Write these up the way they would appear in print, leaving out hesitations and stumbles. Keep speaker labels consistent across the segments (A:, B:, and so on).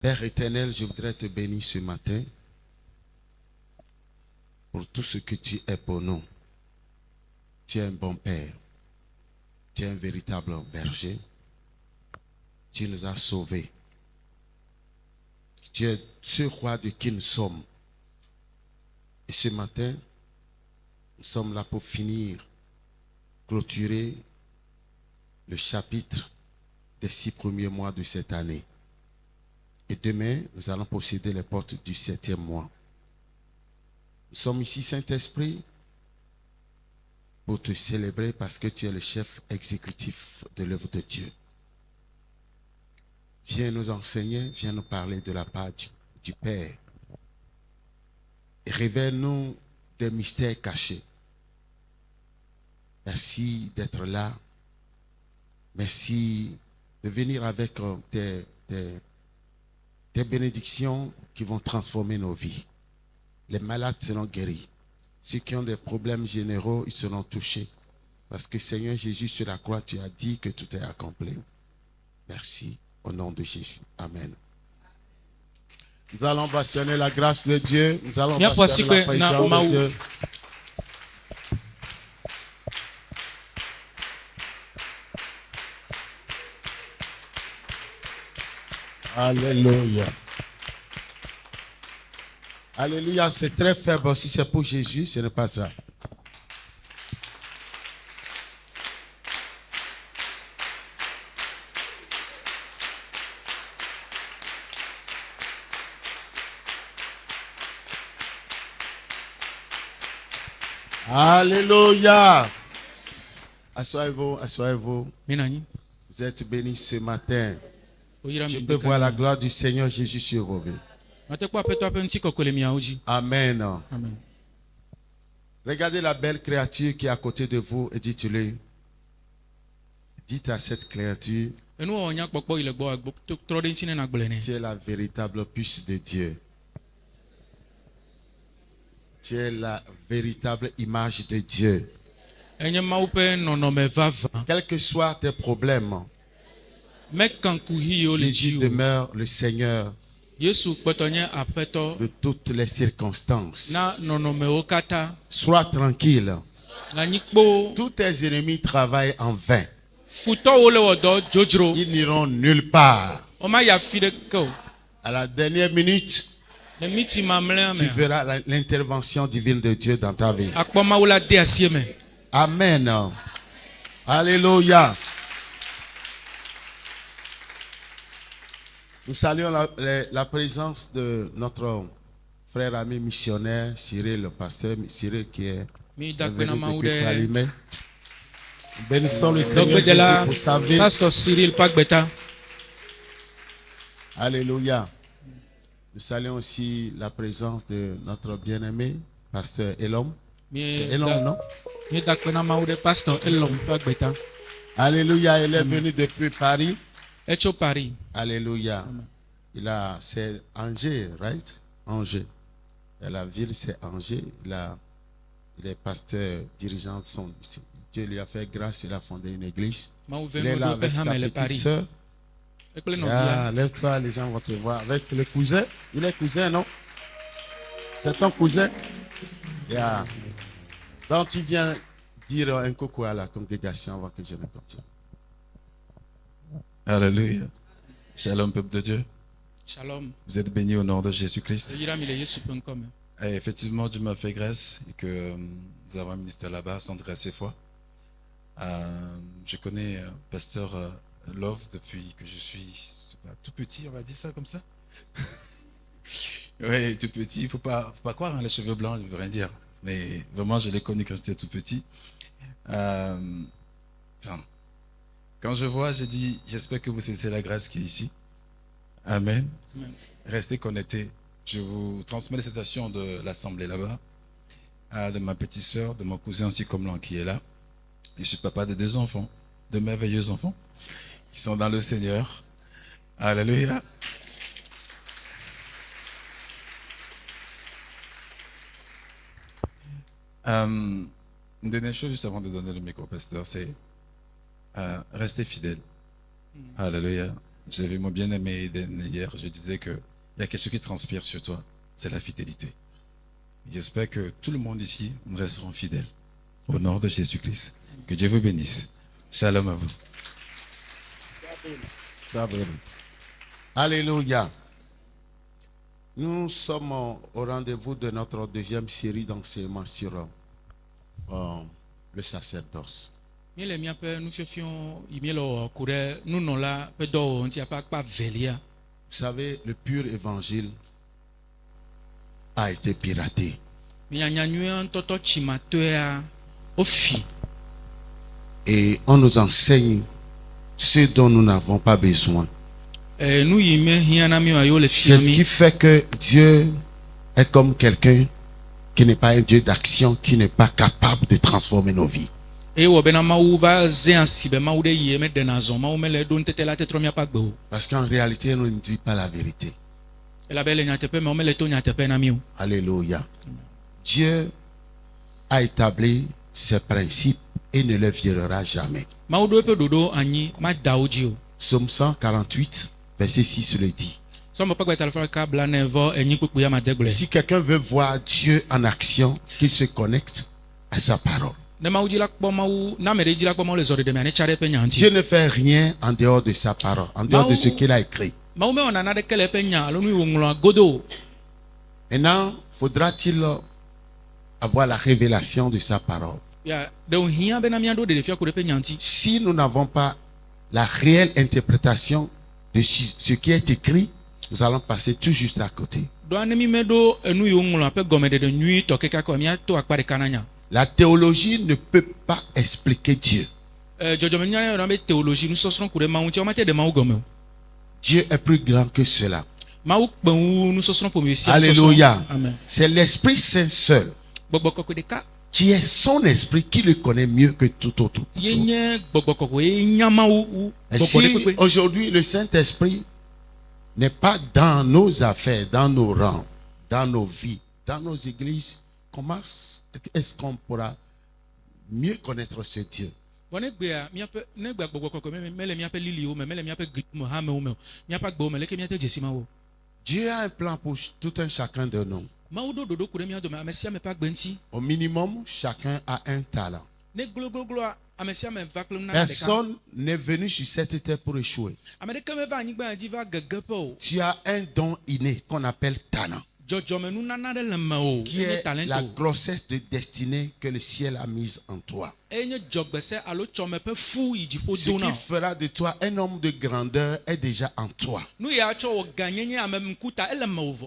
A: Père éternel, je voudrais te bénir ce matin pour tout ce que tu es pour nous. Tu es un bon Père. Tu es un véritable berger. Tu nous as sauvés. Tu es ce roi de qui nous sommes. Et ce matin, nous sommes là pour finir, clôturer le chapitre des 6 premiers mois de cette année. Et demain, nous allons posséder les portes du 7e mois. Nous sommes ici, Saint-Esprit, pour te célébrer parce que tu es le chef exécutif de l'œuvre de Dieu. Viens nous enseigner, viens nous parler de la part du Père. Et révèle-nous des mystères cachés. Merci d'être là. Merci de venir avec tes bénédictions qui vont transformer nos vies. Les malades seront guéris. Ceux qui ont des problèmes généraux, ils seront touchés. Parce que Seigneur Jésus, sur la croix, tu as dit que tout est accompli. Merci. Au nom de Jésus. Amen. Nous allons passionner la grâce de Dieu. Nous allons passionner la présence de Dieu. Alléluia. Alléluia, c'est très faible. Si c'est pour Jésus, ce n'est pas ça. Alléluia. Assoyez-vous, assoyez-vous. Vous êtes bénis ce matin. Je peux voir la gloire du Seigneur Jésus sur vos vies. Amen.
B: Amen.
A: Regardez la belle créature qui est à côté de vous et dites-lui. Dites à cette créature, tu es la véritable puce de Dieu. Tu es la véritable image de Dieu. Quels que soient tes problèmes, Jésus demeure le Seigneur de toutes les circonstances. Sois tranquille. Tous tes ennemis travaillent en vain. Ils n'iront nulle part. À la dernière minute, tu verras l'intervention divine de Dieu dans ta vie. Amen. Alléluia. Nous saluons la présence de notre frère ami missionnaire Cyril, le pasteur Cyril qui est venu depuis Calimé. Bénissons le Seigneur Jésus pour sa vie.
B: Pasteur Cyril Pagbeta.
A: Alléluia. Nous saluons aussi la présence de notre bien-aimé pasteur Elom. C'est Elom, non? Alléluia, il est venu depuis Paris. Alléluia. C'est Angers, right? Angers. Et la ville, c'est Angers. Il est pasteur, dirigeant de son. Dieu lui a fait grâce, il a fondé une église. Il est là avec sa petite soeur. Lève-toi, les gens vont te voir. Avec le cousin. Il est cousin, non? C'est ton cousin? Yeah. Donc, tu viens dire un coucou à la congrégation avant que je ne continue.
C: Alléluia. Shalom, peuple de Dieu.
B: Shalom.
C: Vous êtes bénis au nom de Jésus-Christ. Et effectivement, Dieu m'a fait grâce et que nous avons un ministère là-bas, Centre Grâce et Foi. Je connais Pasteur Love depuis que je suis tout petit, on va dire ça comme ça. Oui, tout petit, il ne faut pas croire, hein, les cheveux blancs, ça ne veut rien dire. Mais vraiment, je l'ai connu quand j'étais tout petit. Quand je vois, je dis, j'espère que vous saisissez la grâce qui est ici. Amen.
B: Amen.
C: Restez connectés. Je vous transmets les citations de l'assemblée là-bas, de ma petite sœur, de mon cousin aussi comme qui est là. Je suis papa de 2 enfants, de merveilleux enfants, qui sont dans le Seigneur. Alléluia. Une dernière chose, juste avant de donner le micro au pasteur, c'est rester fidèle. Alléluia. J'avais mon bien-aimé Eden hier, je disais qu'il y a quelque chose qui transpire sur toi, c'est la fidélité. J'espère que tout le monde ici, nous resterons fidèles. Au nom de Jésus-Christ. Que Dieu vous bénisse. Shalom à vous.
A: Alléluia. Nous sommes au rendez-vous de notre deuxième série d'enseignements sur le sacerdoce.
B: Vous
A: savez, le pur évangile a été piraté. Et on nous enseigne ce dont nous n'avons pas besoin. C'est ce qui fait que Dieu est comme quelqu'un qui n'est pas un Dieu d'action, qui n'est pas capable de transformer nos vies. Parce qu'en réalité, nous ne dit pas la vérité. Alléluia. Dieu a établi ses principes et ne les violera jamais. Psaume 148, verset 6 le dit. Si quelqu'un veut voir Dieu en action, qu'il se connecte à sa parole. Dieu ne fait rien en dehors de sa parole, en dehors de ce qu'il a écrit. Maintenant, faudra-t-il avoir la révélation de sa parole? Si nous n'avons pas la réelle interprétation de ce qui est écrit, nous allons passer tout juste à côté. La théologie ne peut pas expliquer Dieu. Dieu est plus grand que cela. Alléluia. C'est l'Esprit Saint seul qui est son esprit qui le connaît mieux que tout autre. Et si aujourd'hui le Saint-Esprit n'est pas dans nos affaires, dans nos rangs, dans nos vies, dans nos églises, comment est-ce qu'on pourra mieux connaître ce Dieu? Dieu a un plan pour tout un chacun de nous. Au minimum, chacun a un talent. Personne n'est venu sur cette terre pour échouer. Tu as un don inné qu'on appelle talent, qui est la grossesse de destinée que le ciel a mise en toi. Ce qui fera de toi un homme de grandeur est déjà en toi.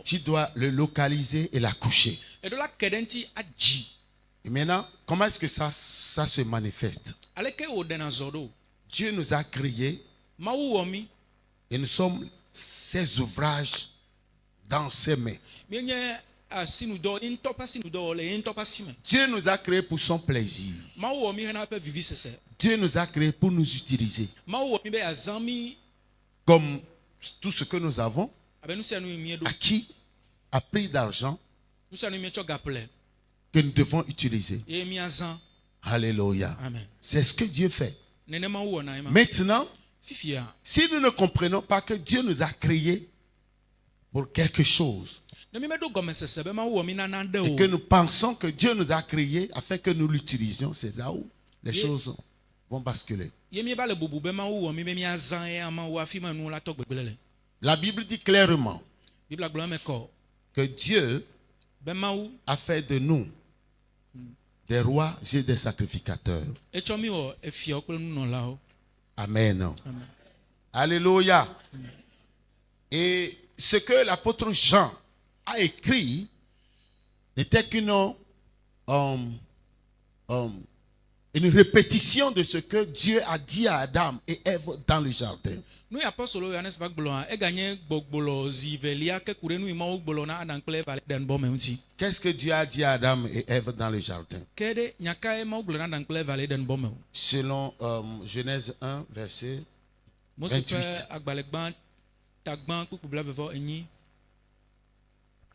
A: Tu dois le localiser et l'accoucher. Et maintenant, comment est-ce que ça se manifeste? Dieu nous a créés et nous sommes ses ouvrages dans ses mains. Dieu nous a créés pour son plaisir. Dieu nous a créés pour nous utiliser. Comme tout ce que nous avons acquis à prix d'argent que nous devons utiliser. Alléluia. C'est ce que Dieu fait. Maintenant, si nous ne comprenons pas que Dieu nous a créés pour quelque chose, et que nous pensons que Dieu nous a créés afin que nous l'utilisions, c'est là où les choses vont basculer. La Bible dit clairement que Dieu a fait de nous des rois et des sacrificateurs. Amen. Alléluia. Et ce que l'apôtre Jean a écrit n'était qu'une répétition de ce que Dieu a dit à Adam et Ève dans le jardin. Qu'est-ce que Dieu a dit à Adam et Ève dans le jardin? Selon Genèse 1, verset 28.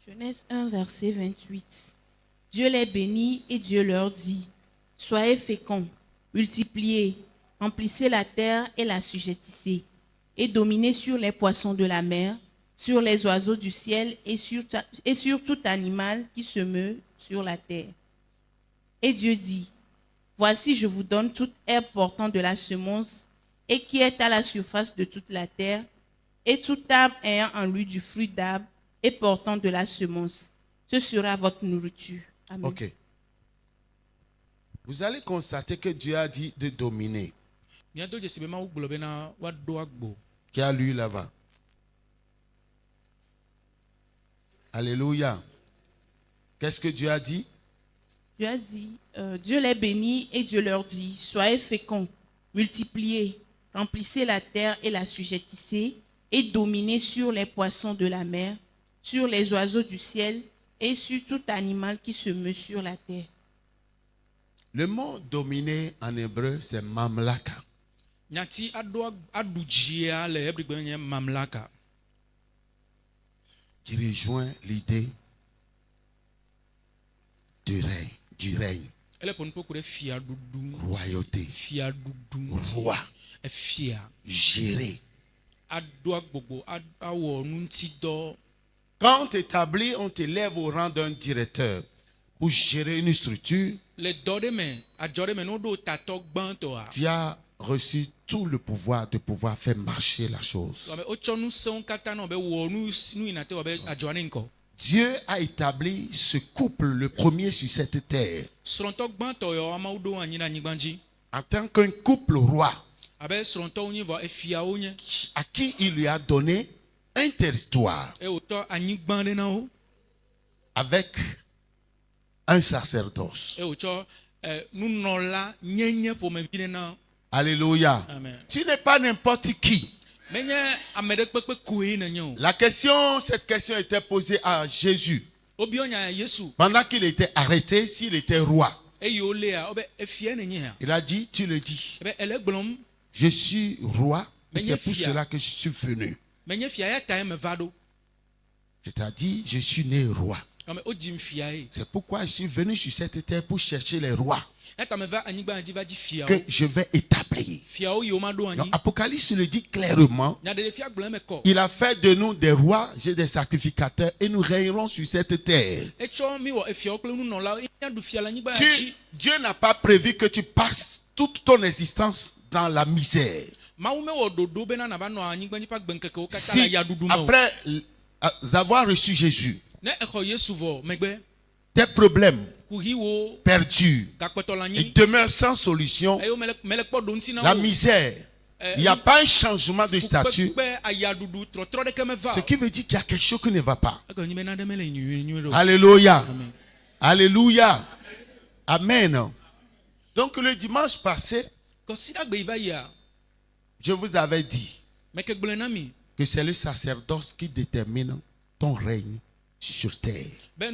D: Genèse 1, verset 28. Dieu les bénit et Dieu leur dit: soyez féconds, multipliez, remplissez la terre et l'assujettissez, et dominer sur les poissons de la mer, sur les oiseaux du ciel et sur tout animal qui se meut sur la terre. Et Dieu dit, voici, je vous donne toute herbe portant de la semence et qui est à la surface de toute la terre, et tout arbre ayant en lui du fruit d'arbre et portant de la semence. Ce sera votre nourriture. Amen.
A: Ok. Vous allez constater que Dieu a dit de dominer. Qui a lu là-bas? Alléluia. Qu'est-ce que Dieu a dit?
D: Dieu a dit, Dieu les bénit et Dieu leur dit, soyez féconds, multipliez, remplissez la terre et la sujettissez, et dominez sur les poissons de la mer, sur les oiseaux du ciel et sur tout animal qui se meut sur la terre.
A: Le mot dominer en hébreu, c'est mamlaka. Qui rejoint l'idée du règne, royauté, roi, gérer. Quand on t'établit, on t'élève au rang d'un directeur pour gérer une structure. Tu as reçu tout le pouvoir de pouvoir faire marcher la chose. Dieu a établi ce couple, le premier sur cette terre, en tant qu'un couple roi, à qui il lui a donné un territoire avec un sacerdoce. Alléluia.
B: Amen.
A: Tu n'es pas n'importe qui. Cette question était posée à Jésus pendant qu'il était arrêté, s'il était roi. Il a dit, tu le dis, je suis roi et c'est pour cela que je suis venu. C'est-à-dire, je suis né roi. C'est pourquoi je suis venu sur cette terre pour chercher les rois que je vais établir. Donc, Apocalypse le dit clairement. Il a fait de nous des rois, j'ai des sacrificateurs et nous régnerons sur cette terre. Dieu n'a pas prévu que tu passes toute ton existence dans la misère. Si après avoir reçu Jésus, tes problèmes perdus et demeurent sans solution, la misère, il n'y a pas un changement de statut, ce qui veut dire qu'il y a quelque chose qui ne va pas. Alléluia. Alléluia. Amen. Donc le dimanche passé, je vous avais dit que c'est le sacerdoce qui détermine ton règne sur terre. C'est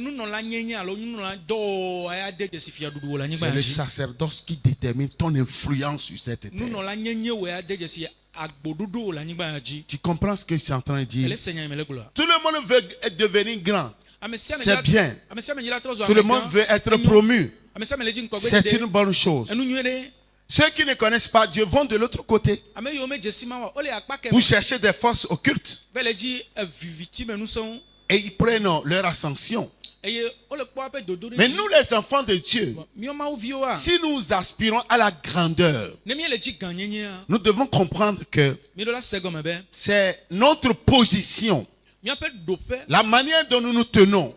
A: le sacerdoce qui détermine ton influence sur cette terre. Tu comprends ce que je suis en train de dire? Tout le monde veut devenir grand. C'est bien. Tout le monde veut être promu. C'est une bonne chose. Ceux qui ne connaissent pas Dieu vont de l'autre côté pour chercher des forces occultes. Et ils prennent leur ascension. Mais nous, les enfants de Dieu, si nous aspirons à la grandeur, nous devons comprendre que c'est notre position, la manière dont nous nous tenons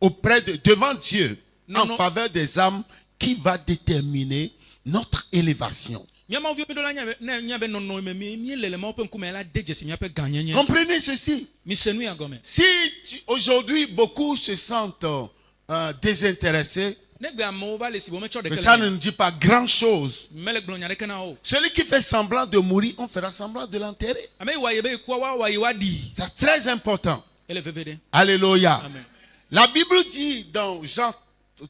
A: devant Dieu en faveur des âmes qui va déterminer notre élévation. Comprenez ceci. Si aujourd'hui beaucoup se sentent désintéressés, mais ça ne nous dit pas grand chose. Celui qui fait semblant de mourir, on fera semblant de l'enterrer. C'est très important. Alléluia.
B: Amen.
A: La Bible dit dans Jean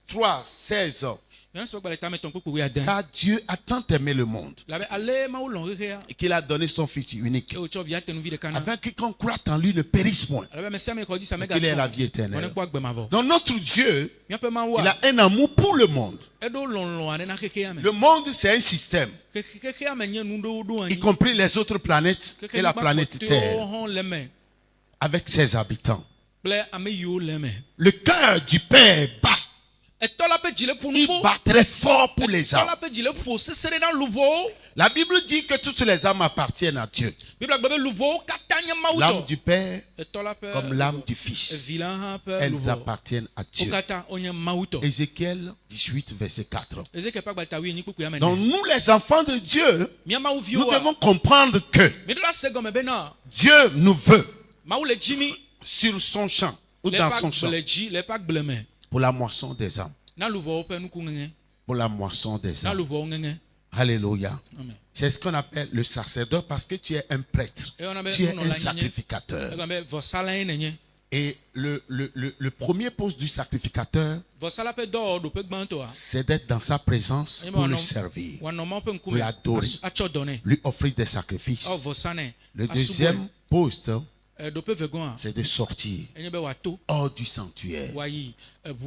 A: 3, 16, Car Dieu a tant aimé le monde et qu'il a donné son Fils unique afin que quiconque croit en lui ne périsse point, mais qu'il ait la vie éternelle. Donc notre Dieu, il a un amour pour le monde. Le monde, c'est un système, y compris les autres planètes et la planète Terre, avec ses habitants. Le cœur du Père bat. Il bat très fort pour les âmes. La Bible dit que toutes les âmes appartiennent à Dieu. L'âme du Père comme l'âme du Fils, elles appartiennent à Dieu. Ézéchiel 18, verset 4. Donc nous les enfants de Dieu, nous devons comprendre que Dieu nous veut sur son champ ou dans son champ pour la moisson des âmes. Pour la moisson des âmes. Alléluia. C'est ce qu'on appelle le sacerdoce parce que tu es un prêtre. Tu es un sacrificateur. Et le premier poste du sacrificateur, c'est d'être dans sa présence pour le servir, pour l'adorer, lui offrir des sacrifices. Le deuxième poste, c'est de sortir hors du sanctuaire à la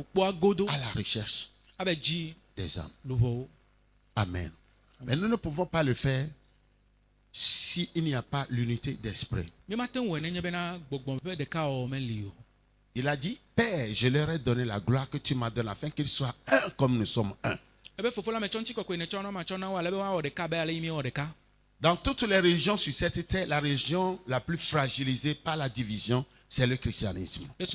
A: recherche des âmes. Amen. Mais nous ne pouvons pas le faire s'il n'y a pas l'unité d'esprit. Il a dit, Père, je leur ai donné la gloire que tu m'as donnée afin qu'ils soient un comme nous sommes un. Dans toutes les religions sur cette terre, la religion la plus fragilisée par la division, c'est le christianisme. Les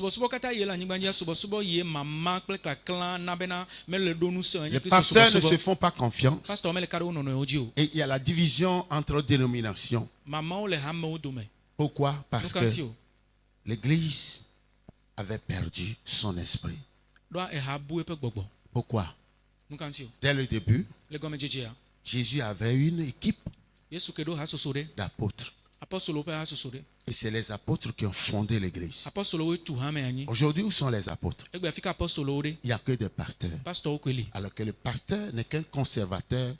A: pasteurs ne se font pas confiance. Et il y a la division entre dénominations. Pourquoi? Parce que l'Église avait perdu son esprit. Pourquoi? Dès le début, Jésus avait une équipe d'apôtres. Et c'est les apôtres qui ont fondé l'église. Aujourd'hui, où sont les apôtres? Il n'y a que des pasteurs. Alors que le pasteur n'est qu'un conservateur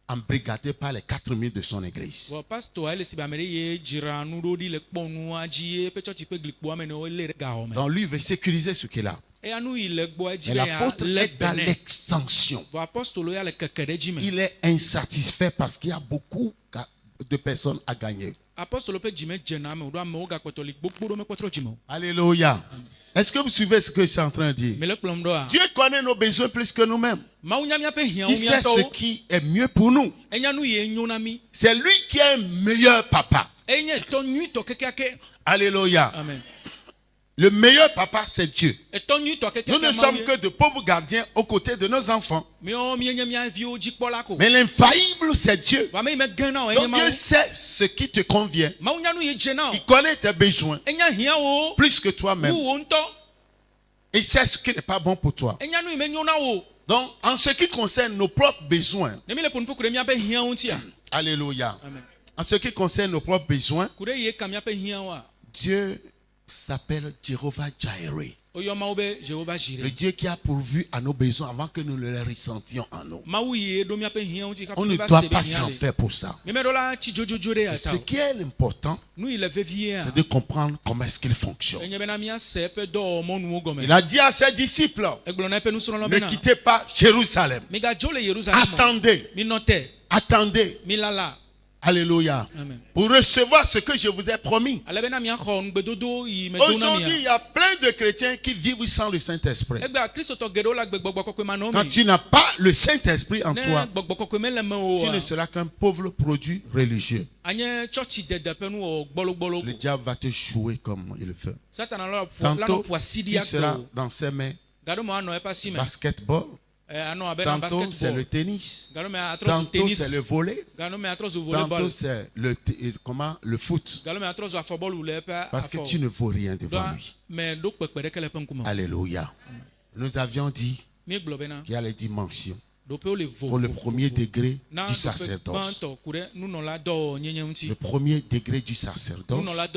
A: embrigadé par les 4000 de son église. Donc lui veut sécuriser ce qu'il a. Mais l'apôtre est dans l'extension. Il est insatisfait parce qu'il y a beaucoup de personnes à gagner. Alléluia. Est-ce que vous suivez ce que je suis en train de dire? Dieu connaît nos besoins plus que nous-mêmes. Il sait ce qui est mieux pour nous. C'est lui qui est un meilleur papa. Alléluia. Amen. Le meilleur papa, c'est Dieu. Nous ne sommes que de pauvres gardiens aux côtés de nos enfants. Mais l'infaillible, c'est Dieu. Donc Dieu sait ce qui te convient. Il connaît tes besoins plus que toi-même. Il sait ce qui n'est pas bon pour toi. Donc, en ce qui concerne nos propres besoins, alléluia. En ce qui concerne nos propres besoins, Dieu s'appelle Jéhovah Jireh. Le Dieu qui a pourvu à nos besoins avant que nous le ressentions en nous. On ne doit pas s'en faire pour ça. Et ce qui est important, c'est de comprendre comment est-ce qu'il fonctionne. Il a dit à ses disciples, ne quittez pas Jérusalem. Attendez. Alléluia. Amen. Pour recevoir ce que je vous ai promis. Aujourd'hui, il y a plein de chrétiens qui vivent sans le Saint-Esprit. Quand tu n'as pas le Saint-Esprit en toi, tu ne seras qu'un pauvre produit religieux. Le diable va te jouer comme il veut. Tantôt, tu seras dans ses mains. Basketball. Tantôt c'est le tennis, tantôt c'est le volley, tantôt c'est le foot. Parce que tu ne vaux rien devant lui. Alléluia. Nous avions dit qu'il y a les dimensions. Pour le premier degré du sacerdoce. Le premier degré du sacerdoce a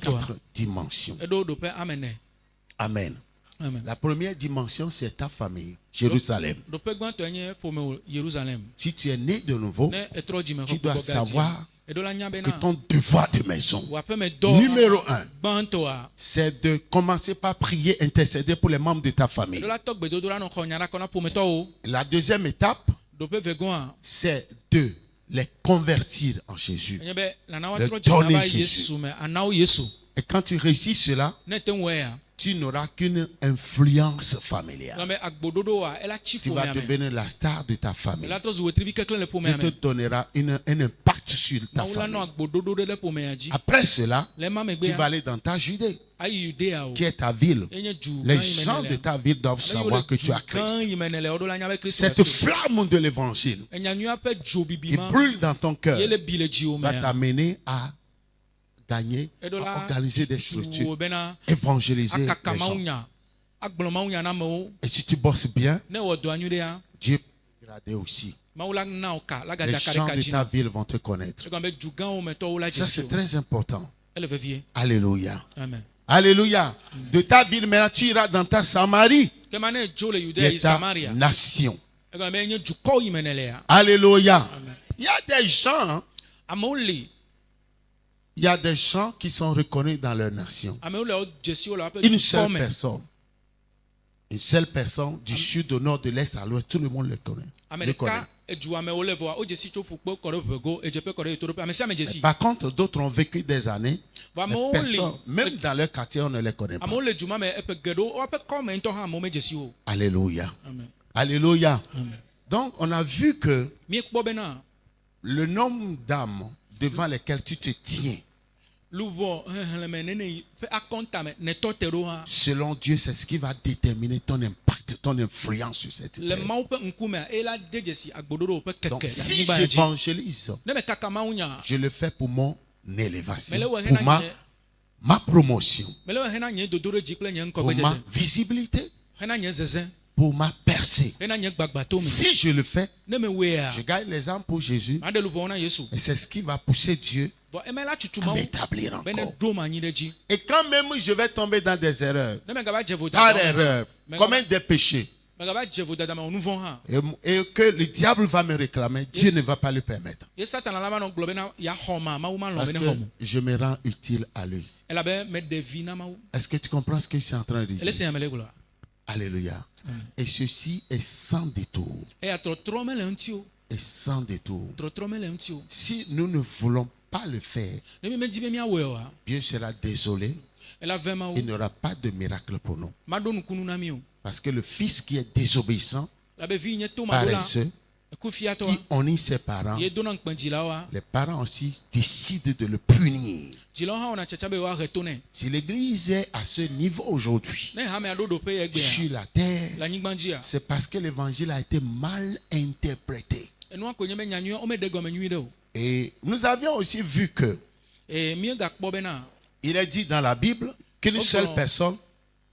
A: 4 dimensions. Amen.
B: Amen.
A: La première dimension, c'est ta famille, Jérusalem.
B: Ɖoƒe gbãtɔ nye ƒome Yerusalem.
A: Si tu es né de nouveau,
B: Ne etrɔ dzime
A: tu
B: xɔ
A: dois
B: gbɔgbɔ
A: savoir
B: eɖo la nya
A: que
B: bena
A: ton devoir de maison,
B: wò aƒemedɔ
A: numéro 1,
B: gbãtɔa
A: c'est de commencer par prier, intercéder pour les membres de ta famille.
B: eɖo la tɔ gbedodo la nɔ xɔ nya la kɔ na ƒometɔwo.
A: La deuxième étape,
B: Ɖoƒe vegɔa
A: c'est de les convertir en Jésus.
B: enye be nana
A: Le
B: woatrɔ dzime
A: donner
B: va
A: Jésus.
B: Yesu me, anawo Yesu.
A: Et quand tu réussis cela,
B: Ne te ŋu wɔea,
A: tu n'auras qu'une influence familiale.
B: gblɔ be agbododoa ela tsi
A: Tu vas
B: ƒomea me.
A: devenir la star de ta famille.
B: Ela trɔ zu wetrivi keklẽ le ƒomea
A: Dieu te
B: me.
A: donnera un impact sur ta
B: Mawu la nɔ
A: famille.
B: agbododo ɖe ɖe ƒomea dzi.
A: Après cela,
B: Le ema
A: tu vas
B: megbea
A: aller dans ta Judée,
B: ayi Yudea o.
A: qui est ta ville.
B: Enye du
A: Les
B: gã yi me
A: gens
B: ne
A: de
B: le.
A: ta ville doivent
B: Ale yiwo
A: savoir
B: le
A: que tu as
B: du gã
A: Christ.
B: yi me ne le woɖo la nya be Kristo
A: Cette
B: le.
A: flamme de l'évangile
B: Enyanyua ƒe dzo
A: qui
B: bibima
A: brûle dans ton cœur
B: ye le bi le dziwo
A: va
B: mea.
A: t'amener à gagner,
B: Eɖo
A: à
B: la
A: organiser des
B: tutu wo
A: structures,
B: bena
A: évangéliser
B: akaka
A: les
B: mawu
A: gens.
B: nya, agblɔ mawu nya na amewo.
A: Et si tu bosses bien,
B: Ne wɔ dɔa nyuiɖea,
A: Dieu peut t'aider aussi.
B: mawu la na wo ka la
A: Les
B: gada ka
A: gens
B: ɖeka
A: de
B: dzi
A: ta
B: na.
A: ville vont te connaître.
B: Egɔme be du gãwo me tɔwo la dzi
A: Ça,
B: si
A: c'est
B: o.
A: très important.
B: Ele vevie.
A: Alléluia.
B: Amen.
A: Alléluia. De ta ville, maintenant, tu iras dans ta Samarie,
B: Kema ne dzo le
A: qui
B: Yudea yi
A: est ta
B: Samaria.
A: nation.
B: Egɔme be enye dukɔ yi me ne lea.
A: Alléluia.
B: Amen.
A: Il y a des gens,
B: Amewo li,
A: il y a des gens qui sont reconnus dans leur nation.
B: amewo le wo dzesiwo le woƒe
A: Une
B: dukɔ
A: seule
B: me.
A: personne. Une seule personne du sud au nord, de l'est à l'ouest, tout le monde le connaît.
B: Ame
A: Le connaît.
B: ɖeka edu amewo le vɔa wo dzesi tso ƒukpe kɔ ɖe vego edzeƒe kɔ ɖe ɣetoɖoƒe ame sia ame dzesi.
A: Par contre, d'autres ont vécu des années.
B: Vɔ
A: Les
B: amewo
A: personnes,
B: li
A: même dans leur quartier, on ne les connaît pas.
B: amewo le du ma me eƒe geɖewo woƒe kɔme ŋutɔ hã amewo me dzesi o.
A: Alléluia.
B: Amen.
A: Alléluia.
B: Amen.
A: Donc, on a vu que
B: Miekpɔ bena
A: le nombre d'âmes devant lesquelles tu te tiens,
B: luvɔ xexlẽme nene yi ƒe akɔntame netɔ te ɖo hã
A: selon Dieu, c'est ce qui va déterminer ton impact, ton influence sur cette
B: le
A: terre.
B: mawu ƒe ŋkumea eye la de dzesi agboɖoɖo ƒe
A: Donc,
B: keke le
A: si
B: anyigba ya dzi.
A: j'évangélise,
B: Ne mekaka mawu nya,
A: je le fais pour mon
B: mele
A: élévation,
B: wɔ
A: pour
B: hena nye
A: ma promotion,
B: mele wɔ hena nye dodoɖedzi kple nye
A: pour ma
B: ŋkɔgbedede,
A: visibilité,
B: hena nye zezẽ,
A: pour ma percée.
B: hena nye gbagbatome.
A: Si je le fais,
B: Ne mewɔea,
A: je gagne les âmes pour Jésus.
B: maɖe luʋɔ na Yesu.
A: Et c'est ce qui va pousser Dieu
B: Vɔ eme la tutu
A: à
B: mawu
A: m'établir
B: be ne
A: encore.
B: ɖom anyi ɖe dzi.
A: Et quand même je vais tomber dans des erreurs,
B: Ne megava dze vo
A: par
B: dada me,
A: erreur, commettre des péchés,
B: megava dze vo dada me wɔ nu vɔ̃ hã.
A: et que le diable va me réclamer, Dieu
B: Yes.
A: ne va pas le permettre.
B: Ye Satana la manɔ gblɔ bena yeaxɔ ma, mawu malɔ
A: Parce
B: be ne
A: que
B: xɔ mo.
A: je me rends utile à lui.
B: Elabe meɖe vi na mawu.
A: Est-ce que tu comprends ce que je suis en train de
B: Ele
A: dire?
B: se nya mele gblɔa.
A: Alléluia. Et ceci est sans détour.
B: Eya trɔtrɔ mele ŋuti o.
A: Et sans détour.
B: Trɔtrɔ mele ŋuti o.
A: Si nous ne voulons pas le faire,
B: Ne mi medzi be miawɔe oa,
A: Dieu sera désolé.
B: ela ve mawu.
A: Il n'y aura pas de miracle pour nous.
B: Maɖo nukunu na mi o.
A: Parce que le fils qui est désobéissant,
B: Labe vi nye to maɖo la.
A: paresseux,
B: Eku fiatɔa.
A: qui honore ses parents,
B: Ye dona ŋkpe dzilawoa.
A: les parents aussi décident de le punir.
B: Dzilawo hã wɔna tsatsa be woahe to nɛ.
A: Si l'Église est à ce niveau aujourd'hui,
B: Ne hamea ɖo ɖoƒe ye
A: sur
B: gbea.
A: la terre,
B: Le anyigba dzia.
A: c'est parce que l'évangile a été mal interprété.
B: Enua ko nye be nyanyuie wo meɖe gɔme nyui ɖe o.
A: Et nous avions aussi vu que
B: Miegakpɔ bena
A: il est dit dans la Bible qu'une seule personne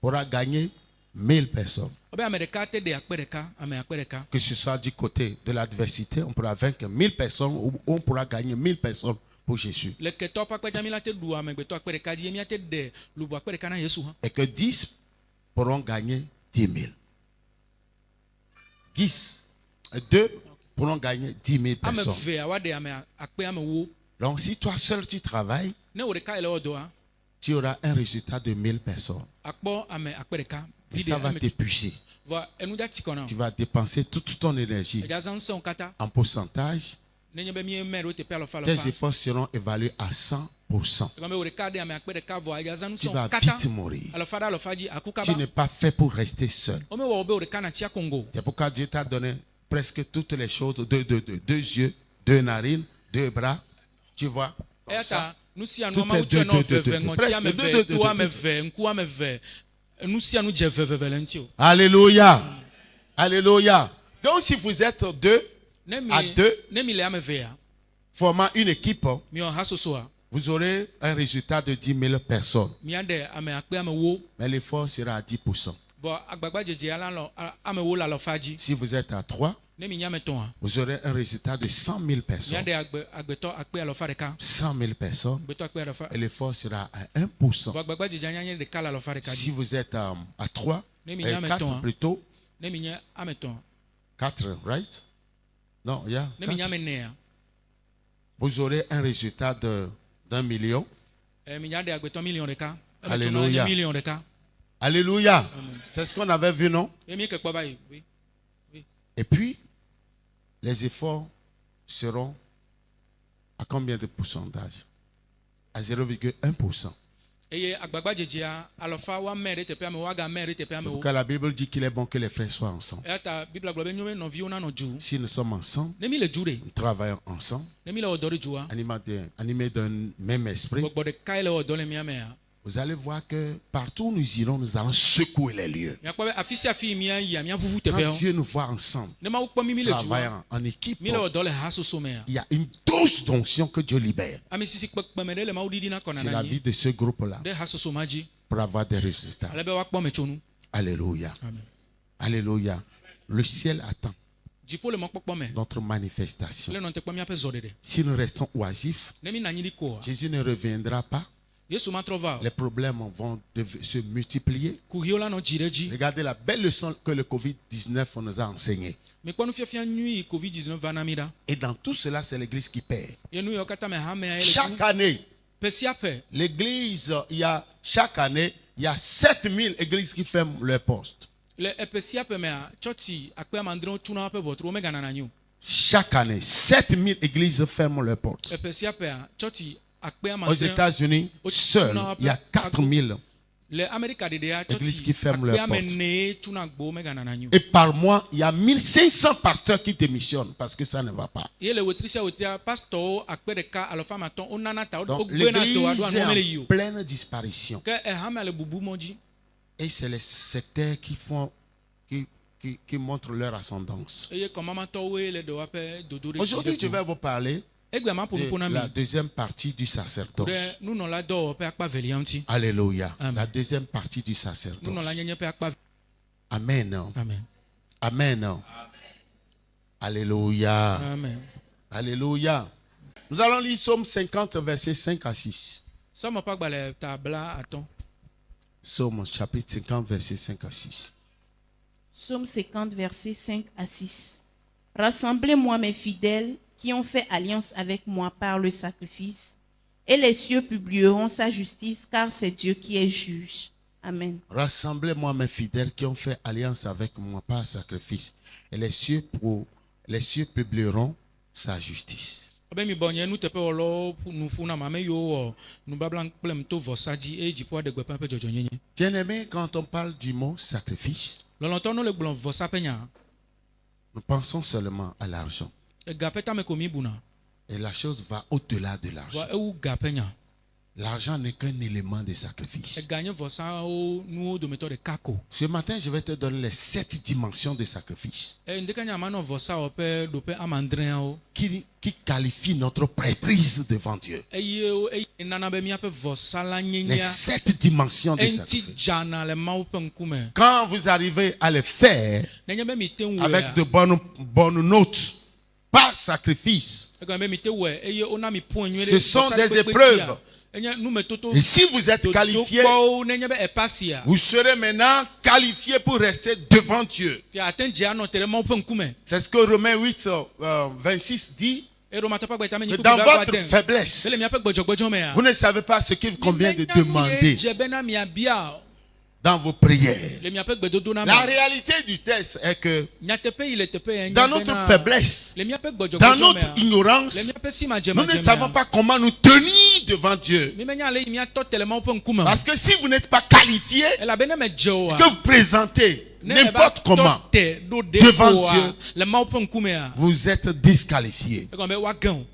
A: pourra gagner 1000 personnes.
B: wobe ame ɖeka te ɖe akpe ɖeka, ame akpe ɖeka.
A: Que ce soit du côté de l'adversité, on pourra vaincre 1000 personnes ou on pourra gagner 1000 personnes pour Jésus.
B: Le ketɔ ƒe akpedza mi la te ɖu amegbetɔ akpe ɖeka dzi ye miate ɖe luʋɔ akpe ɖeka na Yesu hã.
A: Et que 10 pourront gagner 10 000. 10. 2 pourront gagner 10 000
B: Ame
A: personnes.
B: vea woaɖe ame akpe ame wo.
A: Donc si toi seul tu travailles,
B: Ne wo ɖeka le wɔ dɔa,
A: tu auras un résultat de 1000 personnes.
B: akpɔ ame akpe ɖeka.
A: Et
B: Vi
A: ça
B: ɖe
A: va
B: ame
A: t'épuiser.
B: vɔ enu dza tsi kɔna
A: Tu
B: o.
A: vas dépenser toute ton énergie
B: Edza zã ŋusẽ wo katã.
A: en pourcentage.
B: Nenye be mieme ɖo teƒe alɔfa
A: Tes
B: alɔfa.
A: efforts seront évalués à 100%.
B: Egɔme wo ɖeka ɖe ame akpe ɖeka vɔ edza zã
A: Tu
B: ŋusẽ
A: vas
B: wo katã.
A: vite mourir.
B: Alɔfa ɖe alɔfa dzi aku
A: Tu
B: kaba.
A: n'es pas fait pour rester seul.
B: Wo mewɔ wo be wo ɖeka natia Congo.
A: C'est pourquoi Dieu t'a donné presque toutes les choses. Deux yeux, 2 narines, 2 bras. Tu vois? Comme
B: Eya
A: ça.
B: ta nu sia nu
A: Tout
B: mawu
A: est
B: tsɔe
A: deux,
B: nɔ veve,
A: deux.
B: ŋɔti
A: Presque
B: ame
A: deux,
B: ve,
A: deux,
B: to ame
A: deux.
B: ve, ŋku ame ve. Nu sia nu dze veveve le ŋuti o.
A: Alléluia. Alléluia. Donc si vous êtes deux,
B: Ne
A: à
B: mi
A: deux,
B: ne mi le ame vea,
A: formant une équipe,
B: miwɔ hasosoa,
A: vous aurez un résultat de 10 000 personnes.
B: miaɖe ame akpe ame wo.
A: Mais l'effort sera à 10%.
B: Bɔn agbagbadzedze la lɔ ame wo le alɔfa dzi.
A: Si vous êtes à 3,
B: Ne mi nye ame tɔ̃a,
A: vous aurez un résultat de 100 000 personnes.
B: miaɖe agbetɔ akpe alɔfa ɖeka.
A: 100 000 personnes.
B: Agbetɔ akpe alɔfa.
A: Et l'effort sera à 1%.
B: Bɔn agbagbadzedze nya nye ɖeka le alɔfa ɖeka
A: Si
B: dzi.
A: vous êtes à 3,
B: Ne mi nya me
A: 4
B: tɔn.
A: plutôt.
B: Ne mi nya ame tɔn.
A: 4, right? Non, il y a
B: Ne mi nya
A: 4.
B: me nea.
A: Vous aurez un résultat d'1 million.
B: Mi nya de agbetɔ million ɖeka.
A: Alléluia.
B: Million ɖeka.
A: Alléluia.
B: Amen.
A: C'est ce qu'on avait vu, non?
B: Emi ke kpɔ va yi. Oui.
A: Et puis, les efforts seront à combien de pourcentage? À 0,1%.
B: Eye agbagba dzedzia alɔfa wa mɛ ɖe teƒea me waga mɛ ɖe teƒea me wo.
A: Car la Bible dit qu'il est bon que les frères soient ensemble.
B: Eya ta Biblia gblɔ be nyɔnu nɔviwo nanɔ dzu.
A: Si nous sommes ensemble,
B: Ne mi le dzu ɖe.
A: nous travaillons ensemble,
B: Ne mi le wɔ dɔ ɖe dzua.
A: animés d'un même esprit,
B: Gbɔgbɔ ɖeka ye le wɔ dɔ le mia mea.
A: vous allez voir que partout où nous irons, nous allons secouer les lieux.
B: Miakpɔ be afi sia afi mia yia mia ʋuʋu
A: Quand
B: teƒewo.
A: Dieu nous voit ensemble,
B: Ne Mawu kpɔ mi le dzua.
A: travaillant en équipe,
B: Mi le wɔ dɔ le hasoso mea.
A: il y a une dose d'onction que Dieu libère.
B: Ame sisi kpekpeme ɖe le Mawu ɖiɖina kɔna
A: C'est
B: na
A: la
B: nyi.
A: vie de ce groupe-là
B: Ɖe hasoso ma dzi.
A: pour avoir des résultats.
B: Ale be woakpɔ metsonu.
A: Alléluia.
B: Amen.
A: Alléluia. Le ciel attend
B: Dziƒo le mɔkpɔkpɔ me.
A: notre manifestation.
B: Le nɔ tekpɔ miaƒe zɔɖeɖe.
A: Si nous restons oisifs,
B: Ne mi na anyi ɖi koa.
A: Jésus ne reviendra pas.
B: Yesu matrɔ va o.
A: Les problèmes vont se multiplier.
B: Kuhiwo la nɔ dzi ɖe dzi.
A: Regardez la belle leçon que le Covid-19 nous a enseignée.
B: Mekpɔ nufiafia nyui COVID-19 va na mi ɖa.
A: Et dans tout cela, c'est l'Église qui perd.
B: Ye nu yawo katã me hamea ye le
A: Chaque année,
B: ƒe sia ƒe.
A: l'Église, chaque année, il y a 7000 églises qui ferment leurs postes.
B: Le eƒe sia ƒe mea tsɔtsi akpe amandrewo tuna woƒe ʋɔtruwo meganana nyi o.
A: Chaque année, 7000 églises ferment leurs portes.
B: Eƒe sia ƒea tsɔtsi akpe
A: Aux
B: amandre.
A: États-Unis, seuls, il y a 4000.
B: Le Amerika ɖeɖea
A: Églises
B: tsɔtsi
A: qui ferment
B: akpe
A: leurs
B: ame
A: portes.
B: ne tuna gbewo meganana nyi o.
A: Et par mois, il y a 1500 pasteurs qui démissionnent parce que ça ne va pas.
B: Ye le wetri sia wetria pastorwo akpe ɖeka alɔfa matɔ̃ wonana ta
A: Donc,
B: wogbena dɔa ɖo
A: l'église
B: anuwo mele yi
A: est
B: o.
A: en pleine disparition.
B: Ke ehamea le bubu mɔ dzi.
A: Et c'est les sectaires qui montrent leur ascendance.
B: Eye kɔmamatɔwoe le ɖe woaƒe dodo ɖe dzi
A: Aujourd'hui, je
B: ɖe
A: vais
B: ko.
A: vous parler
B: Egbea ma ƒo nu ƒo na
A: de
B: mi
A: la deuxième partie du sacerdoce.
B: ɖe nunɔla dɔwɔƒe akpa velia ŋuti.
A: Alléluia.
B: Amen.
A: La deuxième partie du sacerdoce.
B: Nunɔla nyenye ƒe akpa.
A: Amen.
B: Amen.
A: Amen. Alléluia.
B: Amen.
A: Alléluia. Nous allons lire Psaume 50, versets 5 à 6.
B: Sɔmɔ ƒe agbalẽ ta bla atɔ̃.
A: Psaume chapitre 50, versets 5 à 6.
D: Psaume 50, versets 5 à 6. Rassemblez-moi mes fidèles qui ont fait alliance avec moi par le sacrifice, et les cieux publieront sa justice, car c'est Dieu qui est juge. Amen.
A: Rassemblez-moi mes fidèles qui ont fait alliance avec moi par sacrifice, et les cieux publieront sa justice.
B: Be mi bɔ nye nuteƒewɔlawo nu ƒu na ame yiwo wɔ nubabla kple m to vɔsa dzi eye dziƒo aɖe gbeƒã ƒe dzɔdzɔnyenye.
A: Bien-aimés, quand on parle du mot sacrifice,
B: Lɔlɔ̃tɔ no le gblɔ vɔsa ƒe nya.
A: nous pensons seulement à l'argent.
B: Ega ƒe tame ko mi buna.
A: Et la chose va au-delà de
B: Vɔ
A: l'argent.
B: ewu ga ƒe nya.
A: L'argent n'est qu'un élément de sacrifice.
B: Ega nye vɔsawo nuwo dometɔ ɖeka ko.
A: Ce matin, je vais te donner les 7 dimensions de sacrifice
B: Ŋdeka nya manɔ vɔsawɔƒe ɖoƒe amandreawo.
A: qui qualifient notre prêtrise devant Dieu.
B: Eye nana be miaƒe vɔsa la
A: Les
B: nyenya.
A: 7 dimensions de
B: Eŋti
A: sacrifice.
B: dzana le Mawu ƒe ŋkume.
A: Quand vous arrivez à le faire
B: Nenye be mi te ŋu
A: avec de bonnes notes, pas sacrifice,
B: egɔme be mi te wɔe eye wona mi ƒoe nyuie
A: Ce sont des épreuves.
B: Enye numetoto.
A: et si vous êtes qualifié,
B: Dodokpɔwo nenye be epasia.
A: vous serez maintenant qualifié pour rester devant Dieu.
B: Fia ate dze anɔ te ɖe Mawu ƒe ŋkume.
A: C'est ce que Romains 8, 26 dit.
B: Romatɔ ƒe agbeta me
A: Que
B: nyi
A: dans
B: kuku
A: votre
B: gagbadẽ.
A: faiblesse,
B: Ele miaƒe gbɔdzɔgbɔdzɔ mea.
A: vous ne savez pas ce qu'il convient de demander
B: Dze bena miabia
A: dans vos prières.
B: le miaƒe gbedodo na
A: La
B: me.
A: réalité du texte est que
B: Nyateƒe yi le teƒe ya nye
A: dans notre
B: bena
A: faiblesse,
B: le miaƒe
A: dans
B: gbɔdzɔgbɔdzɔ
A: notre
B: mea. Le
A: ignorance,
B: miaƒe sima
A: nous ne savons pas comment nous tenir devant Dieu.
B: Mi menya ale yi miatɔ te le Mawu ƒe ŋkume.
A: Parce que si vous n'êtes pas qualifié,
B: Elabena medze oa.
A: que vous présentez
B: Ne eba
A: n'importe comment,
B: tɔ te ɖo ɖe
A: devant
B: oa,
A: Dieu,
B: le Mawu ƒe ŋkumea.
A: vous êtes disqualifié.
B: Egɔme be woagẽ o.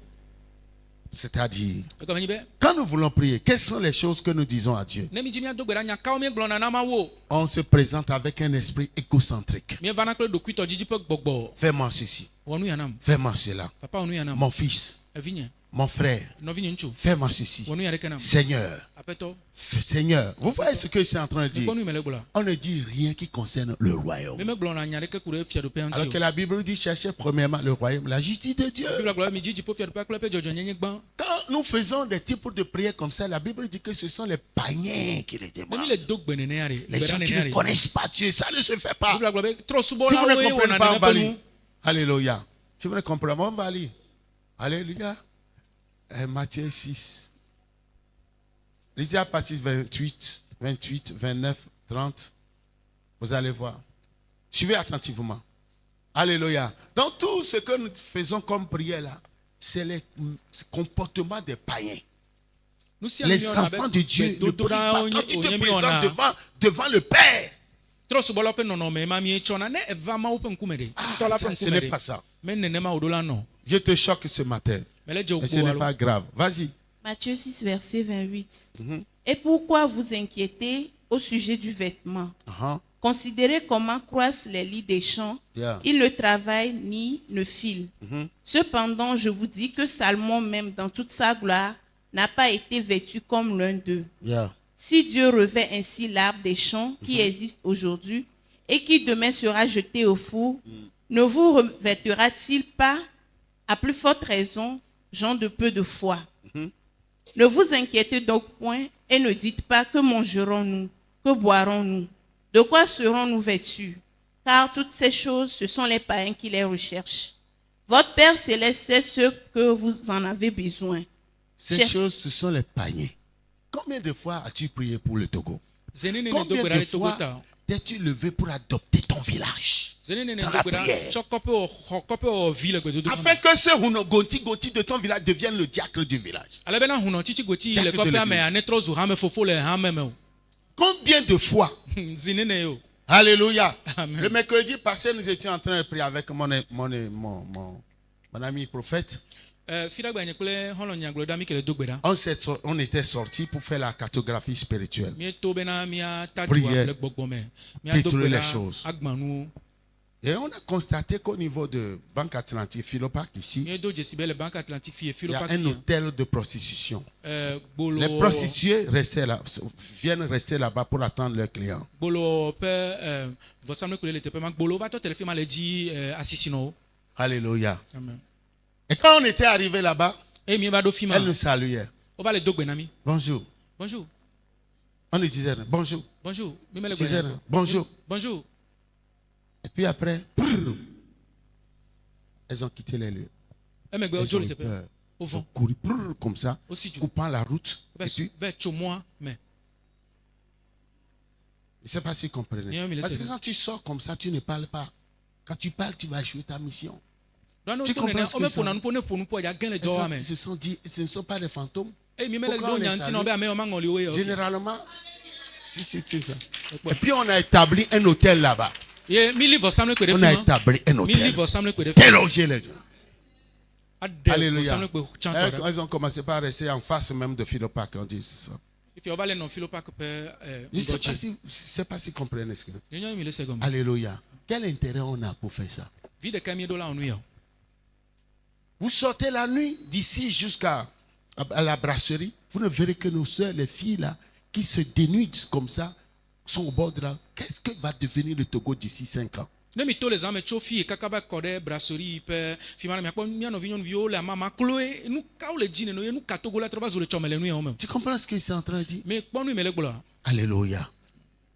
A: C'est-à-dire,
B: Egɔme nyi be
A: quand nous voulons prier, quelles sont les choses que nous disons à Dieu?
B: ne mi dzi miado gbe ɖa nya kawo miegblɔna na Mawu o.
A: On se présente avec un esprit égocentrique.
B: Mievana kple ɖokuitɔdzidzi ƒe gbɔgbɔ.
A: Fais-moi ceci,
B: Wɔ nu ya nam.
A: fais-moi cela.
B: Papa wɔ nu ya nam.
A: Mon fils,
B: Evinye.
A: mon frère,
B: nɔvi nye ŋutsu
A: fais-moi ceci.
B: wɔ nu ya ɖeke nam
A: Seigneur,
B: aƒetɔ
A: Seigneur. Vous voyez ce que c'est en train de dire?
B: mekpɔ nu yi mele gblɔa
A: On ne dit rien qui concerne le royaume.
B: mi megblɔna nya ɖeke ku ɖe fiaɖuƒea
A: Alors
B: ŋuti
A: que
B: o
A: la Bible dit chercher premièrement le royaume, la justice de Dieu.
B: bibla gblɔ be mi dzi dziƒo fiaɖuƒea kple eƒe dzɔdzɔnyenye gbã
A: Quand nous faisons des types de prières comme ça, la Bible dit que ce sont les païens qui les
B: ne mi
A: demandent.
B: le do gbe nenea ɖe
A: Les gens
B: gbeda
A: qui
B: nenea
A: ne
B: ɖe
A: connaissent pas Dieu, ça ne se fait pas.
B: bibla gblɔ be
A: Si vous ne
B: trɔsubɔlawoe
A: comprenez
B: wɔna
A: pas, on va
B: nenea ƒe
A: lire.
B: nu
A: Alléluia. Si vous ne comprenez pas, on va lire. Alléluia. Matthieu 6. Lisez à partir de 28, 29, 30. Vous allez voir. Suivez attentivement. Alléluia. Dans tout ce que nous faisons comme prière là, c'est les comportements des païens.
B: nu sia
A: Les
B: nu mi wɔna
A: enfants de Dieu ne prient pas.
B: gbedodoɖawo
A: Quand tu te
B: wònye mi
A: présentes
B: wɔna
A: devant le Père,
B: trɔsubɔlawo ƒe nɔnɔme ma mi tsɔna ne eva mawo ƒe ŋkume ɖe ŋutɔ la ƒe
A: ce
B: ŋkume
A: n'est
B: ɖe
A: pas ça.
B: me nenema wòɖo la nɔ
A: Je te choque ce matin.
B: mele dze
A: Mais ce
B: wokpo
A: n'est
B: alo
A: pas grave. Vas-y.
D: Matthieu 6, verset 28. Et pourquoi vous inquiétez au sujet du vêtement?
A: Uh-huh.
D: Considérez comment croissent les lits des champs.
A: Yeah.
D: Ils ne travaillent ni ne filent. Cependant, je vous dis que Salomon, même dans toute sa gloire, n'a pas été vêtu comme l'un d'eux.
A: Yeah.
D: Si Dieu revêt ainsi l'arbre des champs qui existe aujourd'hui et qui demain sera jeté au four, ne vous revêtera-t-il pas à plus forte raison, gens de peu de foi? Ne vous inquiétez donc point et ne dites pas que mangerons-nous, que boirons-nous, de quoi serons-nous vêtus? Car toutes ces choses, ce sont les païens qui les recherchent. Votre Père céleste sait ce que vous en avez besoin.
A: Ces
D: Cherche-
A: choses, ce sont les païens. Combien de fois as-tu prié pour le Togo?
B: zeni ne do
A: Combien
B: gbe ɖa
A: de
B: ɖe togo
A: fois
B: ta
A: t'es-tu levé pour adopter ton village?
B: zeni ne
A: dans
B: do
A: la
B: gbe ɖa
A: prière?
B: tsɔ kɔƒe wɔ xɔ kɔƒe wɔ vi le gbedodo
A: Afin que ce gonti de ton village devienne le diacre du village.
B: ale bena hunɔ tsitsi goti le
A: Diacre de
B: kɔƒea me
A: l'église.
B: ane trɔ zu hame fofo le hame me o
A: Combien de fois?
B: zini ne o
A: Alléluia.
B: Amen.
A: Le mercredi passé, nous étions en train de prier avec mon ami prophète.
B: fi ɖe gbe nye kple xɔlɔ nyagblɔɖa mi ke le do gbe ɖa
A: On était sortis pour faire la cartographie spirituelle.
B: mieto bena miata
A: Prière.
B: dua le gbɔgbɔ me miado
A: Détruire
B: gbe
A: les
B: ɖa
A: choses.
B: agbã nuwo
A: Et on a constaté qu'au niveau de Banque Atlantique, Philopac ici,
B: miedo dzesi be le banque atlantique fie
A: il y
B: filo
A: a
B: pak
A: un
B: fia
A: hôtel de prostitution.
B: gbolo
A: Les prostituées viennent rester là-bas pour attendre leurs clients.
B: gbolo ƒe vɔsamlekui le teƒe ma gbolo va tɔ te le fi ma le dzi asisinɔwo
A: Alléluia.
B: amen
A: Et quand on était arrivé là-bas,
B: eye mi va ɖo fi ma
A: elle nous saluait.
B: wova le do gbe na mi
A: Bonjour.
B: bonjour
A: On lui disait bonjour.
B: bonjour mi me le
A: Disait
B: gbe
A: bonjour.
B: bonjour
A: Et puis après, brrr, elles ont quitté les lieux.
B: emegbe
A: Elles
B: wodzo
A: ont
B: le
A: eu
B: teƒe
A: peur. Elles
B: wovɔ
A: ont couru brrr, comme ça,
B: wosi dzu
A: coupant la route. Et puis,
B: ve tso mɔa me
A: je ne sais pas si vous comprenez.
B: Yeah, mais
A: Parce que
B: laissez-le.
A: quand tu sors comme ça, tu ne parles pas. Quand tu parles, tu vas jouer ta mission.
B: dɔnni
A: Tu
B: to
A: comprends
B: nene
A: ce que
B: ome
A: ça
B: ƒona nu ƒo ne ƒo nu ƒo ya gẽ le
A: Elles
B: dɔ wa me
A: ils se sont dit, ce ne sont pas des fantômes.
B: eye mi me le
A: Pourquoi
B: ɖo
A: on les
B: nya ŋuti na
A: salue?
B: be amewo ma ŋɔli wo ye
A: Généralement, si tu Et puis on a établi un hôtel là-bas.
B: ye mi li vɔsamlekui ɖe
A: On
B: fi
A: a
B: ma
A: établi un
B: mi li
A: hôtel.
B: vɔsamlekui ɖe fi ma
A: Déloger les gens.
B: aɖe
A: Alléluia.
B: vɔsamlekui tsãtɔ ɖe
A: Elles ont commencé par rester en face même de Philopac. On dit ça.
B: ifi wova le nɔ filo pak ƒe
A: Je ne sais pas
B: ŋgɔdzi
A: si, je sais pas si vous comprenez ce que.
B: nyɔnyɔ mi le se gɔme
A: Alléluia. Quel intérêt on a pour faire ça?
B: vi ɖeka mi ɖo la nu ya o
A: Vous sortez la nuit d'ici jusqu'à à la brasserie, vous ne verrez que nos soeurs, les filles là, qui se dénudent comme ça, sont au bord de la. Qu'est-ce que va devenir le Togo d'ici 5 ans?
B: ne mi to le zã me tso fi kaka va kɔ ɖe brasserie ƒe fi ma ne miakpɔ mia nɔvi nyɔnuviwo le amama kloe nu kawo le dzi neno ye nu ka togo la trɔ va zu le tsɔme le nu ya wo me
A: Tu comprends ce que c'est en train de dire?
B: mais kpɔ nu yi me le gblɔa
A: Alléluia.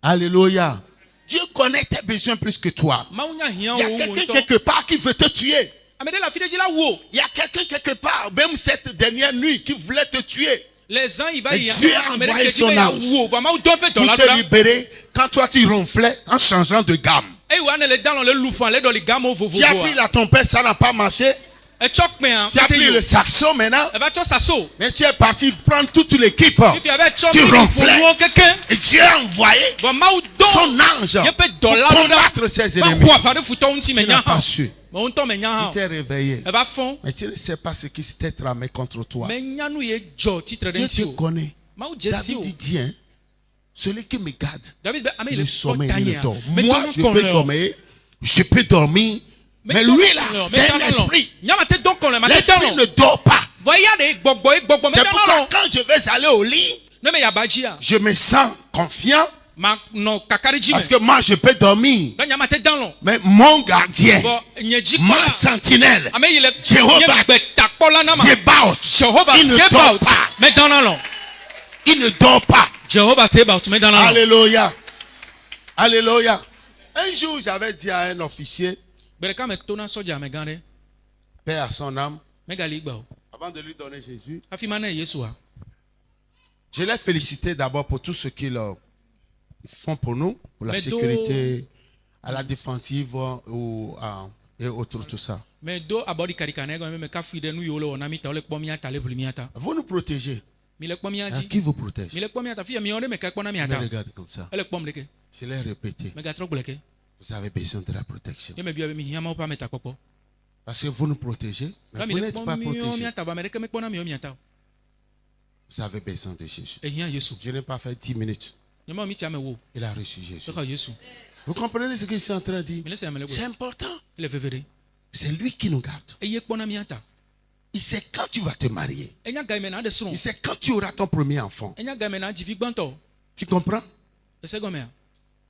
A: Alléluia. Dieu connaît tes besoins plus que toi.
B: mawu nya hiã
A: Il y a
B: wo
A: quelqu'un
B: ŋutɔ
A: quelque part qui veut te tuer.
B: ame ɖe le afi ɖe dzi la wo
A: Il y a quelqu'un quelque part, même cette dernière nuit, qui voulait te tuer.
B: le zã yi va
A: Et
B: yi
A: Dieu a
B: ame ɖe
A: envoyé
B: ke dzi
A: son
B: be ya
A: ange
B: wo va mawu dɔ ƒe dɔ
A: Pour
B: la ɖo
A: te
B: la
A: libérer quand toi tu ronflais en changeant de gamme.
B: eye wa ne le dalɔ le lufa le ɖɔ li gamewo
A: Tu as pris
B: vovovoa
A: la trompette, ça n'a pas marché.
B: etsɔ kpɛa
A: Tu as pris le saxon maintenant.
B: eva tsɔ saso
A: Mais tu es parti prendre toute l'équipe.
B: ifi abe tsɔ
A: Tu ronflais.
B: ƒonuwo keke
A: Et Dieu a envoyé
B: vɔ mawu dɔ
A: son ange
B: yeƒe
A: pour
B: dɔ la ɖo
A: combattre
B: ɖa
A: ses
B: va
A: ennemis.
B: xɔ aʋa ɖe futɔwo ŋuti me
A: Tu
B: nya
A: n'as
B: hã
A: pas su.
B: me ŋutɔ me nya hã
A: Tu
B: o
A: t'es réveillé.
B: eva fɔn
A: Mais tu ne sais pas ce qui s'était tramé contre toi.
B: me nya nu ye dzɔ tsitre ɖe
A: Dieu
B: ŋuti
A: te
B: o
A: connaît.
B: mawu dze si o
A: David dit, hein, celui qui me garde,
B: david be ame yi le
A: le sommeil
B: kpɔ
A: il
B: tanyea
A: dort.
B: me
A: Moi,
B: tɔ
A: je
B: nu
A: peux
B: kɔn le o
A: sommeiller, je peux dormir. Mais lui là, c'est un esprit.
B: nyama te dɔn kɔn le ma te
A: L'esprit
B: dɔn
A: ne dort pas.
B: Voyez gbogbo gbogbo me
A: C'est
B: dans
A: pourquoi
B: l'eau.
A: quand je vais aller au lit,
B: Ne me yabajia.
A: je me sens confiant
B: Ma no kakari jime.
A: parce que moi je peux dormir.
B: Dans nyama te dans l'eau.
A: Mais mon gardien,
B: Bon nyeji
A: ma
B: kola.
A: sentinelle,
B: Ame yile
A: Jehovah
B: betakola nama.
A: Zebaoth,
B: Jehovah
A: il ne dort
B: Zebaoth.
A: pas.
B: Me dans l'eau.
A: Il ne dort pas.
B: Jehovah Zebaoth me dans l'eau.
A: Alléluia. Alléluia. Un jour, j'avais dit à un officier,
B: Bereka me tona soja me gande.
A: paix à son âme,
B: Me gali gba.
A: avant de lui donner Jésus,
B: Afi mana Yesua.
A: je l'ai félicité d'abord pour tout ce qu'ils font pour nous, pour la
B: Mais
A: sécurité, à la défensive et autour de tout ça.
B: Me do abodi karikane go me ka fuide nu yolo na mi ta ole kpomia ta le bulimiata.
A: Vous nous protégez.
B: Mi le kpomia
A: Hein,
B: ji.
A: qui vous protège?
B: Mi le kpomia ta fi mi one me ka kpona mi
A: Me
B: ata.
A: regarde comme ça.
B: Ele kpom leke.
A: Je l'ai répété.
B: Me ga tro gbleke.
A: Vous avez besoin de la protection.
B: Ye me bia mi hiama pa meta popo.
A: Parce que vous nous protégez, mais
B: Ka mi
A: vous
B: le
A: n'êtes pas
B: kpom mi o mi
A: protégés.
B: ata ba me me kpona mi o mi ata.
A: Vous avez besoin de Jésus.
B: E hian Yesu.
A: Je n'ai pas fait 10 minutes.
B: Ye ma mi cha me wo.
A: Il a reçu Jésus.
B: Se ka Yesu.
A: Vous comprenez ce que je suis en train de dire?
B: Mi le se me le
A: C'est
B: go.
A: important.
B: Le vevere.
A: C'est lui qui nous garde.
B: E ye kpona mi ata.
A: Il sait quand tu vas te marier.
B: E nya ga me na de sron.
A: Il sait quand tu auras ton premier enfant.
B: E nya ga me na jifi gbanto.
A: Tu comprends?
B: E se go me.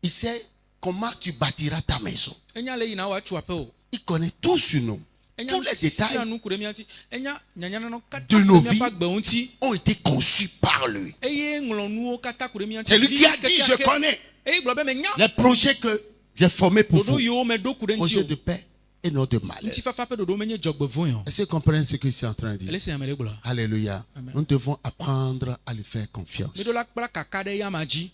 A: Il sait comment tu bâtiras ta maison.
B: E nya le ina wa chu ape o.
A: Il connaît tout sur nous.
B: E nya
A: Tous les
B: si
A: détails
B: anu kure mi ati. E nya nya no kata
A: de nos
B: mi
A: vies
B: pa gbe unti.
A: ont été conçus par lui.
B: E ye nglon nu o kata kure mi ati.
A: C'est lui qui a dit, je connais
B: E glo be me nya.
A: les projets que j'ai formés pour
B: Dodo
A: vous.
B: yo me do kure nti
A: Projets
B: o.
A: de paix et non de malheur.
B: Nti fafa pe dodo me nye jogbe vun yo.
A: Est-ce que vous comprenez ce que je suis en train de dire?
B: Ele se amele glo.
A: Alléluia.
B: Amen.
A: Nous devons apprendre à lui faire confiance.
B: Me do la kpla kaka de ya maji.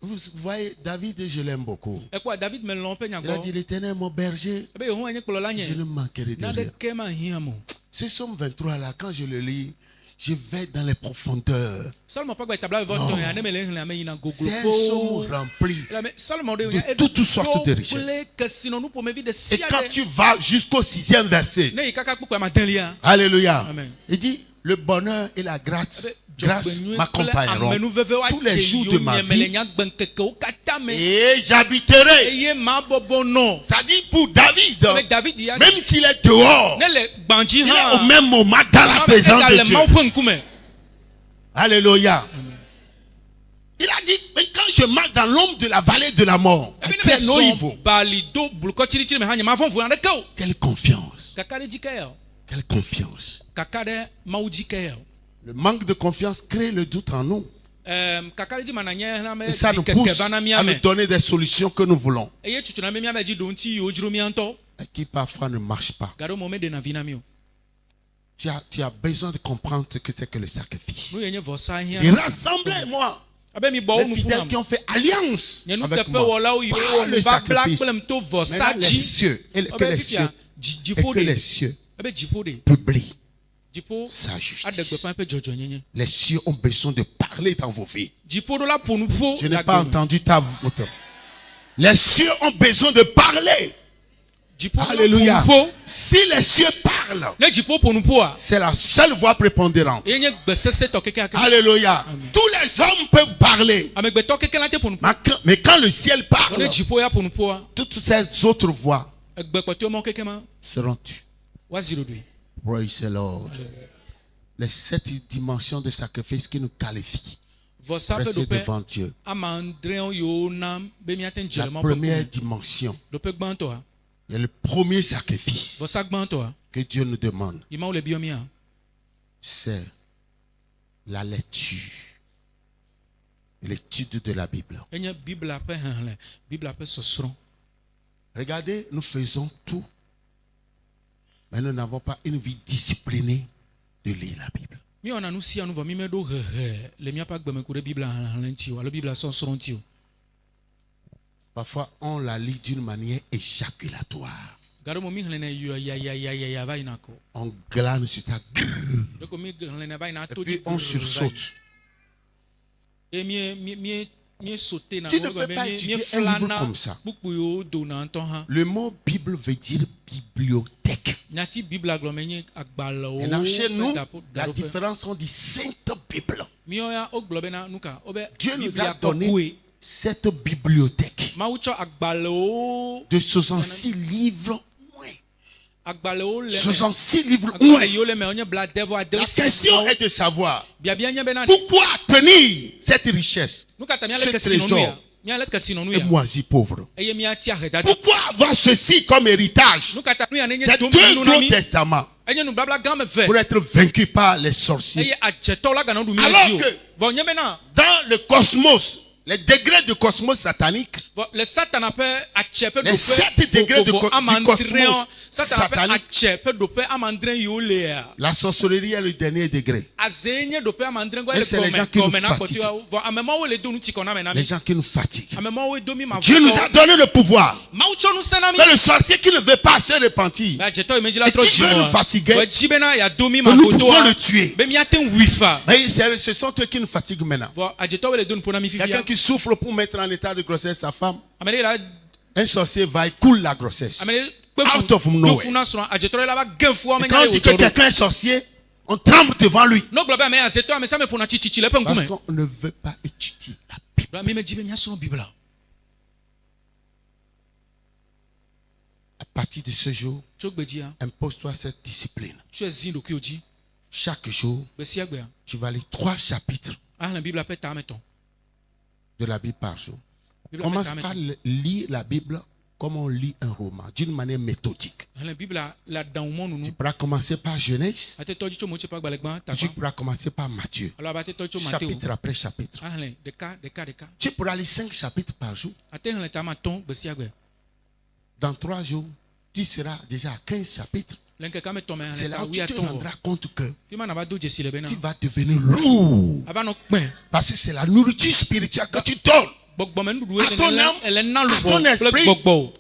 A: Vous voyez, David, je l'aime beaucoup.
B: E kwa David me lon pe nya
A: Il a
B: go.
A: dit, l'Éternel est mon berger,
B: E be yo ho enye kplo la
A: je
B: nye.
A: ne manquerai de
B: Na de
A: rien.
B: ke ma hian mo.
A: Ce psaume 23 là, quand je le lis, je vais dans les profondeurs.
B: Salmo pa gba tabla voto ya ne me le hla me ina
A: C'est un
B: goglo.
A: psaume rempli.
B: Salmo de
A: de toutes sortes de richesses.
B: Que sinon nous pour me vie de
A: Et
B: sia
A: quand
B: de.
A: tu vas jusqu'au 6e verset,
B: Ne ikaka kpukwa ma delia.
A: Alléluia,
B: Amen.
A: il dit, le bonheur et la grâce m'accompagneront tous les jours de ma vie et j'habiterai. Ça dit pour David, même s'il est dehors, il est au même moment dans la présence de Dieu. Alléluia. Il a dit, mais quand je marche dans l'ombre de la vallée de la mort, c'est un niveau. Quelle confiance. Quelle confiance. Le manque de confiance crée le doute en nous. Et ça nous pousse à nous donner des solutions que nous voulons. Et qui parfois ne marchent pas. Tu as besoin de comprendre ce que c'est que le sacrifice. Et rassemblez-moi les fidèles qui ont fait alliance avec moi par le sacrifice. Maintenant, les cieux et que les cieux publient sa justice. Les cieux ont besoin de parler dans vos vies. Je n'ai pas entendu ta voix. Les cieux ont besoin de parler. Alléluia. Si les cieux parlent, c'est la seule voix prépondérante. Alléluia. Tous les hommes peuvent parler. Mais quand le ciel parle, toutes ces autres voix seront tues. Praise the Lord. Les 7 dimensions de sacrifice qui nous qualifient. Rester devant Dieu. La première dimension, il y a le premier sacrifice que Dieu nous demande. C'est la lecture. L'étude de la Bible. Regardez, nous faisons tout. Mais nous n'avons pas une vie disciplinée de lire la Bible. Parfois, on la lit d'une manière éjaculatoire. On glane sur ta grrr. Et puis on sursaute. Tu ne peux pas étudier un livre comme ça. Le mot Bible veut dire bibliothèque. Et chez nous, la différence, on dit Sainte Bible. Dieu nous a donné cette bibliothèque de 66 livres. 66 livres. Ouais.
B: La
A: La question est de savoir pourquoi tenir cette richesse, ce trésor, et moisi pauvre. Pourquoi avoir ceci comme héritage? C'est 2 gros testaments pour être vaincu par les sorciers. Alors que dans le cosmos, les degrés de cosmos satanique, les 7 degrés du cosmos satanique, la sorcellerie est le dernier degré. Et c'est les gens qui nous fatiguent. Les gens qui nous fatiguent. Dieu nous a donné le pouvoir. Mais le sorcier qui ne veut pas se repentir et qui veut nous fatiguer, nous pouvons le tuer. Et ce sont eux qui nous fatiguent maintenant. Quelqu'un qui souffre pour mettre en état de grossesse sa femme, un sorcier va et coule la grossesse. Out of nowhere. Et quand on dit que quelqu'un est sorcier, on tremble devant lui. Parce qu'on ne veut pas étudier la Bible. À partir de ce jour, impose-toi cette discipline. Chaque jour, tu vas lire 3 chapitres de la Bible par jour. Commence par lire la Bible comme on lit un roman, d'une manière méthodique. Tu pourras commencer par Genèse. Tu pourras commencer par Matthieu. Chapitre après chapitre. Tu pourras lire 5 chapitres par jour. Dans 3 jours, tu seras déjà à 15 chapitres. C'est là où tu te rendras compte que tu vas devenir lourd. Parce que c'est la nourriture spirituelle que tu donnes à ton âme, à ton esprit.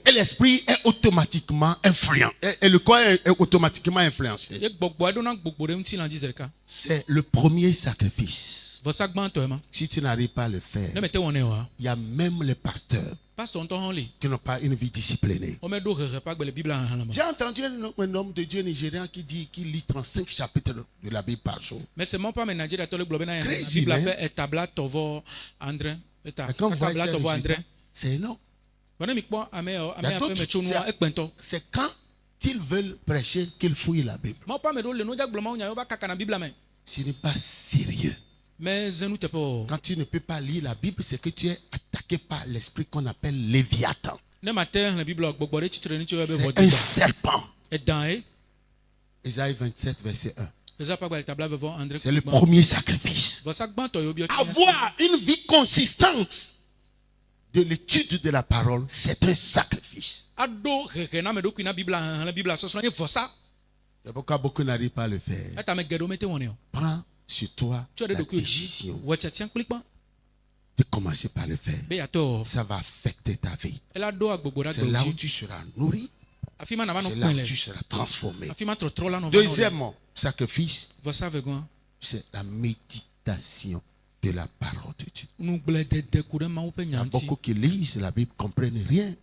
A: Et l'esprit est automatiquement influent. Et le corps est automatiquement influencé. C'est le premier sacrifice. Si tu n'arrives pas à le faire, il y a même les pasteurs qui n'ont pas une vie disciplinée. J'ai entendu un homme de Dieu nigérian qui dit qu'il lit 35 chapitres de la Bible par jour. Crazy, man. Quand vous voyez c'est énorme. C'est quand ils veulent prêcher qu'ils fouillent la Bible. Ce n'est pas sérieux. Quand tu ne peux pas lire la Bible, c'est que tu es attaqué par l'esprit qu'on appelle Léviathan. C'est un serpent. Isaïe 27, verset 1. C'est le premier sacrifice. Avoir une vie consistante de l'étude de la parole, c'est un sacrifice. C'est pourquoi beaucoup n'arrivent pas à le faire. Prends sur toi la décision de commencer par le faire. Ça va affecter ta vie. C'est là où tu seras nourri. C'est là où tu seras transformé. Deuxièmement, sacrifice, c'est la méditation de la parole de Dieu. Il y a beaucoup qui lisent la Bible, ne comprennent rien.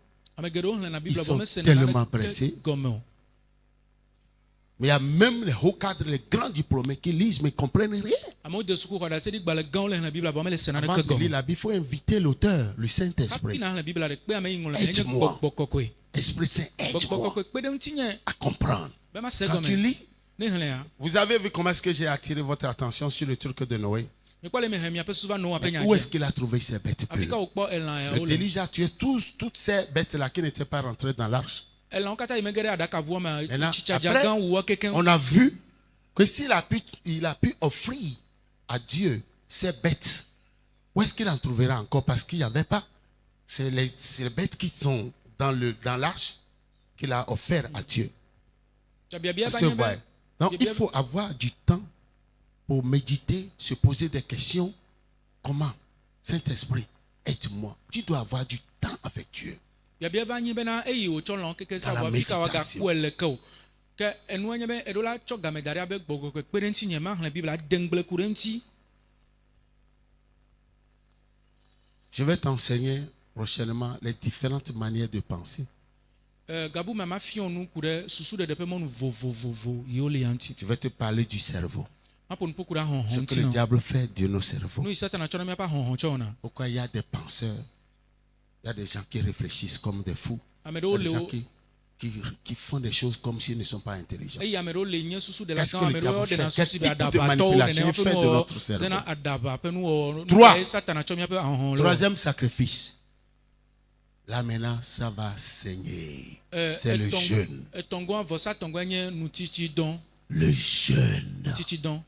A: Ils sont tellement pressés. Mais il y a même les hauts cadres, les grands diplômés qui lisent mais ne comprennent rien. Avant de lire la Bible, il faut inviter l'auteur, le Saint-Esprit. Aide-moi. Esprit Saint, aide-moi à comprendre. Quand tu lis, vous avez vu comment est-ce que j'ai attiré votre attention sur le truc de Noé. Où est-ce qu'il a trouvé ces bêtes? Le déluge a tué toutes ces bêtes-là qui n'étaient pas rentrées dans l'arche. Après, on a vu que s'il a pu offrir à Dieu ces bêtes, où est-ce qu'il en trouvera encore? Parce qu'il n'y avait pas. C'est les bêtes qui sont dans l'arche qu'il a offert à Dieu. Donc il faut avoir du temps pour méditer, se poser des questions. Comment? Saint-Esprit, aide-moi. Tu dois avoir du temps avec Dieu. Dans la méditation. Je vais t'enseigner prochainement les différentes manières de penser. Je vais te parler du cerveau. Ce que le diable fait de nos cerveaux. Pourquoi il y a des penseurs, il y a des gens qui réfléchissent comme des fous. Il y a des gens qui qui font des choses comme s'ils ne sont pas intelligents.
B: eye ame ɖewo le nye susu de la
A: Qu'est-ce
B: gã
A: que
B: ame
A: le
B: ɖewo
A: diable
B: ɖena
A: fait?
B: susu
A: Quel
B: be
A: type de
B: adabatɔwo
A: manipulation
B: nene
A: est fait
B: ƒe
A: de notre
B: nuwɔwɔ
A: cerveau?
B: zena adaba ƒe nuwɔwɔ.
A: Trois.
B: Nu kae Satana tsɔ míaƒe ahɔhɔ le wɔ.
A: Troisième sacrifice. Là maintenant, ça va saigner. C'est le jeûne.
B: Etɔ̃goa vɔsa tɔ̃goa nye nutitsidɔ.
A: Le jeûne.
B: Nutitsidɔ.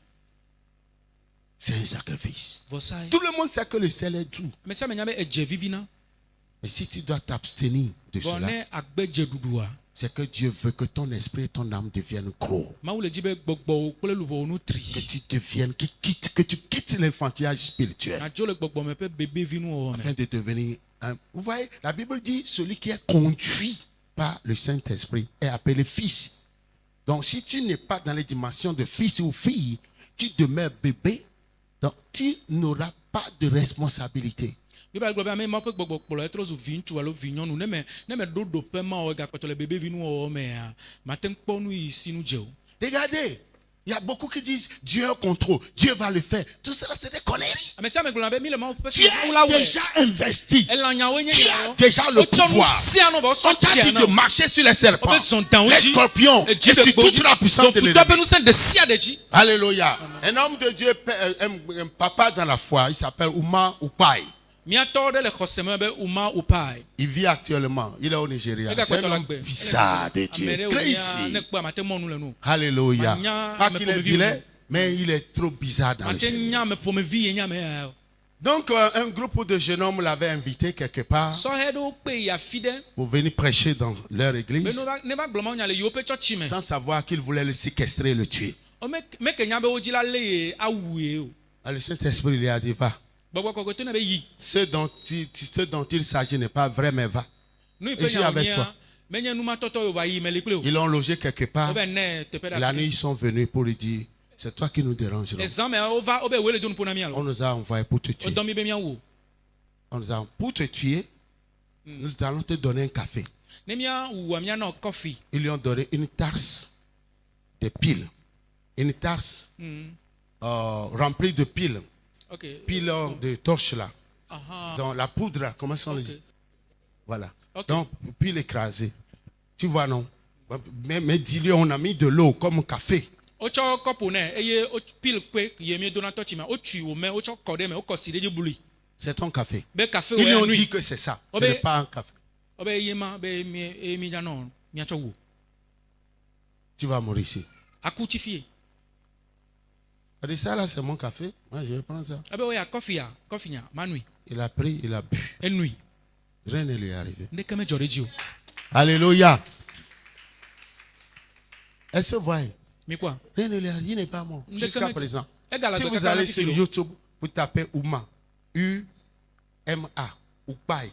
A: C'est un sacrifice.
B: Vɔsa ye.
A: Tout le monde sait que le sel est doux.
B: Ame sia ame nya be edze vivina.
A: Mais si tu dois t'abstenir de
B: Vɔ
A: cela,
B: ne agbe dze ɖuɖua.
A: c'est que Dieu veut que ton esprit et ton âme deviennent gros.
B: Mawu le dzi be gbɔgbɔwo kple luʋɔwo nu tri.
A: Que tu deviennes, que tu quittes l'enfantillage spirituel
B: Nadzo le gbɔgbɔme ƒe bebevi nuwɔwɔ me.
A: afin de devenir un. Vous voyez, la Bible dit celui qui est conduit par le Saint-Esprit est appelé fils. Donc, si tu n'es pas dans les dimensions de fils ou fille, tu demeures bébé, donc tu n'auras pas de responsabilité.
B: Bibla gblɔ be ame ma ƒe gbɔgbɔ kplɔ etrɔ zu viŋutsu alo vinyɔnu ne me ɖo ɖoƒe ma wɔ gakpɔtɔ le bebevi nuwɔwɔ mea mate ŋu kpɔ nu yi si nu dze o.
A: Regardez, il y a beaucoup qui disent Dieu est au contrôle, Dieu va le faire. Tout cela, c'est des conneries.
B: Ame sia ame gblɔna be mi le Mawu ƒe
A: Tu as déjà investi.
B: elã nyawoe nye
A: Tu
B: nyawo.
A: as déjà le
B: Wotsɔ nu
A: pouvoir.
B: sia nu vɔ
A: On
B: sɔ
A: t'a
B: tsia
A: dit
B: na.
A: de marcher sur les serpents,
B: Wobe zɔn danwo
A: les
B: dzi.
A: scorpions, et
B: Edzi
A: sur
B: be
A: toute la puissance de
B: Dɔnfutɔ ƒe
A: l'ennemi.
B: ŋusẽ de sia de dzi.
A: Alléluia. Un homme de Dieu, un papa dans la foi, il s'appelle Ouma Upai.
B: Miatɔ ɖe le xɔse me be Uma Upai.
A: Il vit actuellement, il est au Nigeria.
B: Ega
A: C'est
B: kpɔtɔ
A: un
B: la
A: homme
B: gbe.
A: bizarre de Dieu.
B: Ame ɖewo
A: Très
B: mia
A: ici.
B: ne kpe mate mɔ nu le nu.
A: Alléluia.
B: Manya
A: Pas
B: me
A: qu'il est
B: pomevi
A: vilain,
B: ou-
A: mais il est trop bizarre dans le
B: Mate
A: Seigneur.
B: nya me ƒomevi ye nya me ya.
A: Donc, un groupe de jeunes hommes l'avait invité quelque part
B: Sɔhɛ ɖewo kpe yi afi ɖe.
A: pour venir prêcher dans leur
B: Be
A: église
B: ne va gblɔ mawu nya le yewo ƒe tsɔtsi me.
A: sans savoir qu'ils voulaient le séquestrer et le tuer.
B: Meke nya be wo dzi la lé ye awu ye o.
A: Ah, le Saint-Esprit lui a dit, va.
B: Gbɔgbɔ kɔkɔe to ne be yi.
A: Ce dont il s'agit n'est pas vrai, mais va.
B: Nu yi
A: Je suis
B: ƒe
A: avec
B: nyawo
A: toi.
B: nyea menye numatɔtɔ yo va yi me li kple o.
A: Ils l'ont logé quelque part.
B: Wova ne teƒe ɖe
A: La
B: afi
A: nuit,
B: ɖe.
A: ils sont venus pour lui dire, c'est toi qui nous déranges. là.
B: Ezã me wova wobe woe le do nuƒo na mi
A: On
B: alo.
A: nous a envoyés pour te tuer.
B: Wodɔ mi be miawo.
A: On nous a pour te tuer. Nous allons te donner un café.
B: Ne miawua mianɔ kɔfi.
A: Ils lui ont donné une tasse de piles. Une tasse remplie de piles.
B: Ok.
A: Piles de torches là.
B: Aha.
A: Dans la poudre là, comment ça on le
B: Ok.
A: dit? Voilà.
B: Ok.
A: Donc, pile écrasée. Tu vois, non? Mais dis-lui, on a mis de l'eau comme café.
B: Wotsɔ kɔpu nɛ eye pile kpe ye mi dona tɔtsi me wotui wo me wotsɔ kɔ ɖe me wokɔ si ɖe dzi blui.
A: C'est ton café.
B: Be kafe
A: Ils lui
B: wo
A: ont dit
B: nui.
A: que c'est ça. Ce
B: Oh,
A: n'est
B: mais-
A: pas un café.
B: Wobe ye ma be mi dzanɔ miatsɔ wo.
A: Tu vas mourir ici.
B: Aku tsi fie.
A: Il a dit, ça là, c'est mon café. Moi, je vais prendre ça.
B: Ebe wo ya kɔfia kɔfi nya ma nui.
A: Il a pris, il a bu.
B: Enui.
A: Rien ne lui est arrivé.
B: Ndeke me dzɔ ɖe dzi o.
A: Alléluia. Elle se voit.
B: Mi quoi?
A: Rien ne lui est arrivé. Il n'est pas mort. Jusqu'à présent. Si vous
B: Egala
A: allez
B: dɔ
A: sur
B: kaka
A: YouTube, vous tapez Ouma. U-M-A. Upai.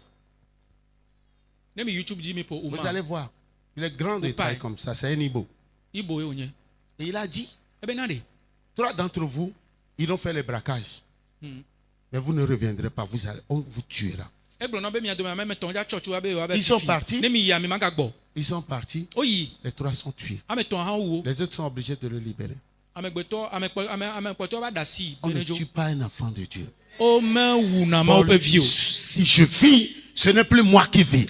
B: ne mi YouTube dzi mi po
A: Vous
B: Uma.
A: allez voir. Il est grand de
B: Upai.
A: taille comme ça. C'est un Ibo.
B: Ibo ye wonye.
A: Et il a dit,
B: Ebe na de.
A: 3 d'entre vous, ils ont fait les braquages. Mais vous ne reviendrez pas. On vous tuera.
B: Egblɔ na be mia dome ame etɔ̃ dza tsɔtsu abe yewoa be
A: Ils sont
B: fifi.
A: partis.
B: Ne mi yi ami magagbɔ.
A: Ils sont partis.
B: Oyi.
A: Les 3 sont tués.
B: Ame etɔ̃ hã wo.
A: Les autres sont obligés de le libérer.
B: Ame kpɔtɔ va da si
A: On
B: be
A: ne
B: ne dzo.
A: tue pas un enfant de Dieu.
B: O me wuna mawo
A: Paul
B: ƒe
A: dit,
B: vi o.
A: si je vis, ce n'est plus moi qui vis.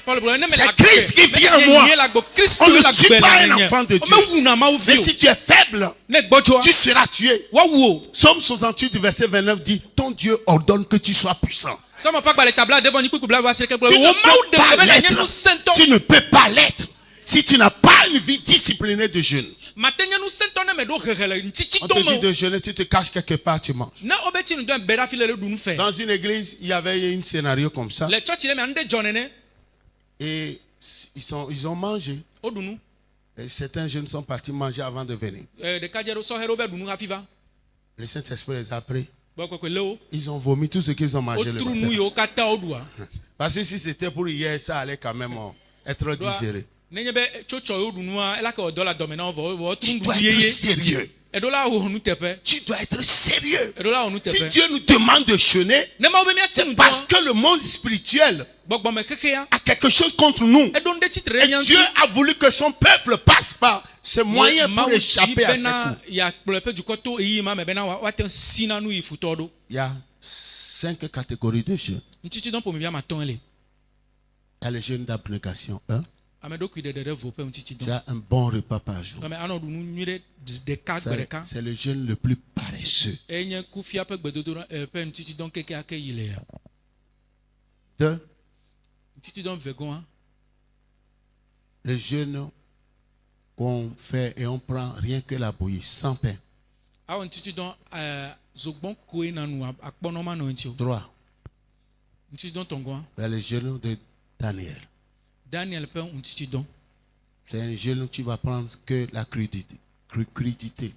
B: Paul gblɔ ne me
A: C'est
B: le
A: Christ qui vit en moi.
B: Kristo
A: On ne
B: le
A: tue
B: agbe
A: pas
B: le
A: un
B: nye.
A: enfant de
B: O
A: Dieu.
B: me wuna mawo vi
A: Mais
B: o.
A: si tu es faible,
B: Ne gbɔdzɔa.
A: tu seras tué.
B: Wawu o.
A: Psaume 68, verset 29 dit, ton Dieu ordonne que tu sois puissant.
B: Sɔmɔ pa gbalẽ tabla devant ni kpekpe bla va se ke gblɔ.
A: Tu
B: O
A: ne
B: mawu
A: peux
B: de
A: pas
B: be na nye nu
A: l'être.
B: sentɔ.
A: Tu ne peux pas l'être si tu n'as pas une vie disciplinée de jeûne.
B: Mate nye nu sentɔ ne me ɖo hehe le ŋtitsi
A: On te
B: tɔ
A: dit
B: me
A: de
B: o.
A: jeûner, tu te caches quelque part, tu manges.
B: Ne wo be tsi nu dɔn be ɖe afi le ɖu nu fɛ.
A: Dans une église, il y avait un scénario comme ça.
B: Le tsɔtsi ɖe mea nu ɖe dzɔ nene.
A: Et ils ont mangé.
B: O ɖu nu.
A: Et certains jeunes sont partis manger avant de venir.
B: Ɖekadze ɖewo sɔhɛ ɖewo va ɖu nu hafi va.
A: Le Saint-Esprit les a pris.
B: Bɔ kɔkɔe le wo.
A: Ils ont vomi tout ce qu'ils ont mangé le
B: Wotru nu
A: matin.
B: yiwo katã wo ɖua.
A: Parce que si c'était pour hier, ça allait quand même être digéré.
B: Nenye be tsotsɔ yewo ɖu nua ela ke wòdɔ le adɔme na wo vɔ wɔ tru
A: Tu
B: nu
A: dois
B: ɖu
A: être
B: yeye.
A: sérieux.
B: Eɖewo la wɔ nu teƒe.
A: Tu dois être sérieux.
B: Eɖewo la wɔ nu
A: Si
B: teƒe.
A: Dieu nous demande de jeûner,
B: Ne mawo be miati
A: c'est
B: nu
A: parce
B: dɔn.
A: que le monde spirituel
B: Gbɔgbɔme xexea.
A: a quelque chose contre nous.
B: Eɖo nu ɖe tsitre
A: Et
B: ɖe mia
A: Dieu
B: ŋuti.
A: a voulu que son peuple passe par ce moyen pour
B: Mawu dzi
A: échapper à ces
B: bena
A: coups.
B: yeakplɔ eƒe dukɔ to ɣeyiɣi ma me bena woate ŋu si na nu yi futɔ ɖo.
A: Il y a 5 catégories de jeûnes.
B: Ŋtitsi dɔn ƒomevi ama tɔ̃ le.
A: Il y a le jeûne d'abnégation 1.
B: ame ɖokui ɖeɖe ɖe vo ƒe ŋutitsidɔ.
A: Tu as un bon repas par jour.
B: Ame anɔ ɖu nu nyui ɖe ɖeka gbe ɖeka.
A: C'est le jeûne le plus paresseux.
B: Enye kufia ƒe gbedodoɖa ƒe ŋutitsidɔ kekeake yi le ya.
A: 2.
B: Ŋutitsidɔ vegɔa.
A: Le jeûne qu'on fait et on prend rien que la bouillie, sans pain.
B: Awɔ ŋutitsidɔ zogbɔn koe na nu akpɔnɔma nɔ ŋuti o.
A: 3.
B: Ŋutitsidɔ tɔngɔa.
A: C'est le jeûne de Daniel.
B: Daniel ƒe ŋutitsidɔ.
A: C'est un jeûne où tu vas prendre que la crudité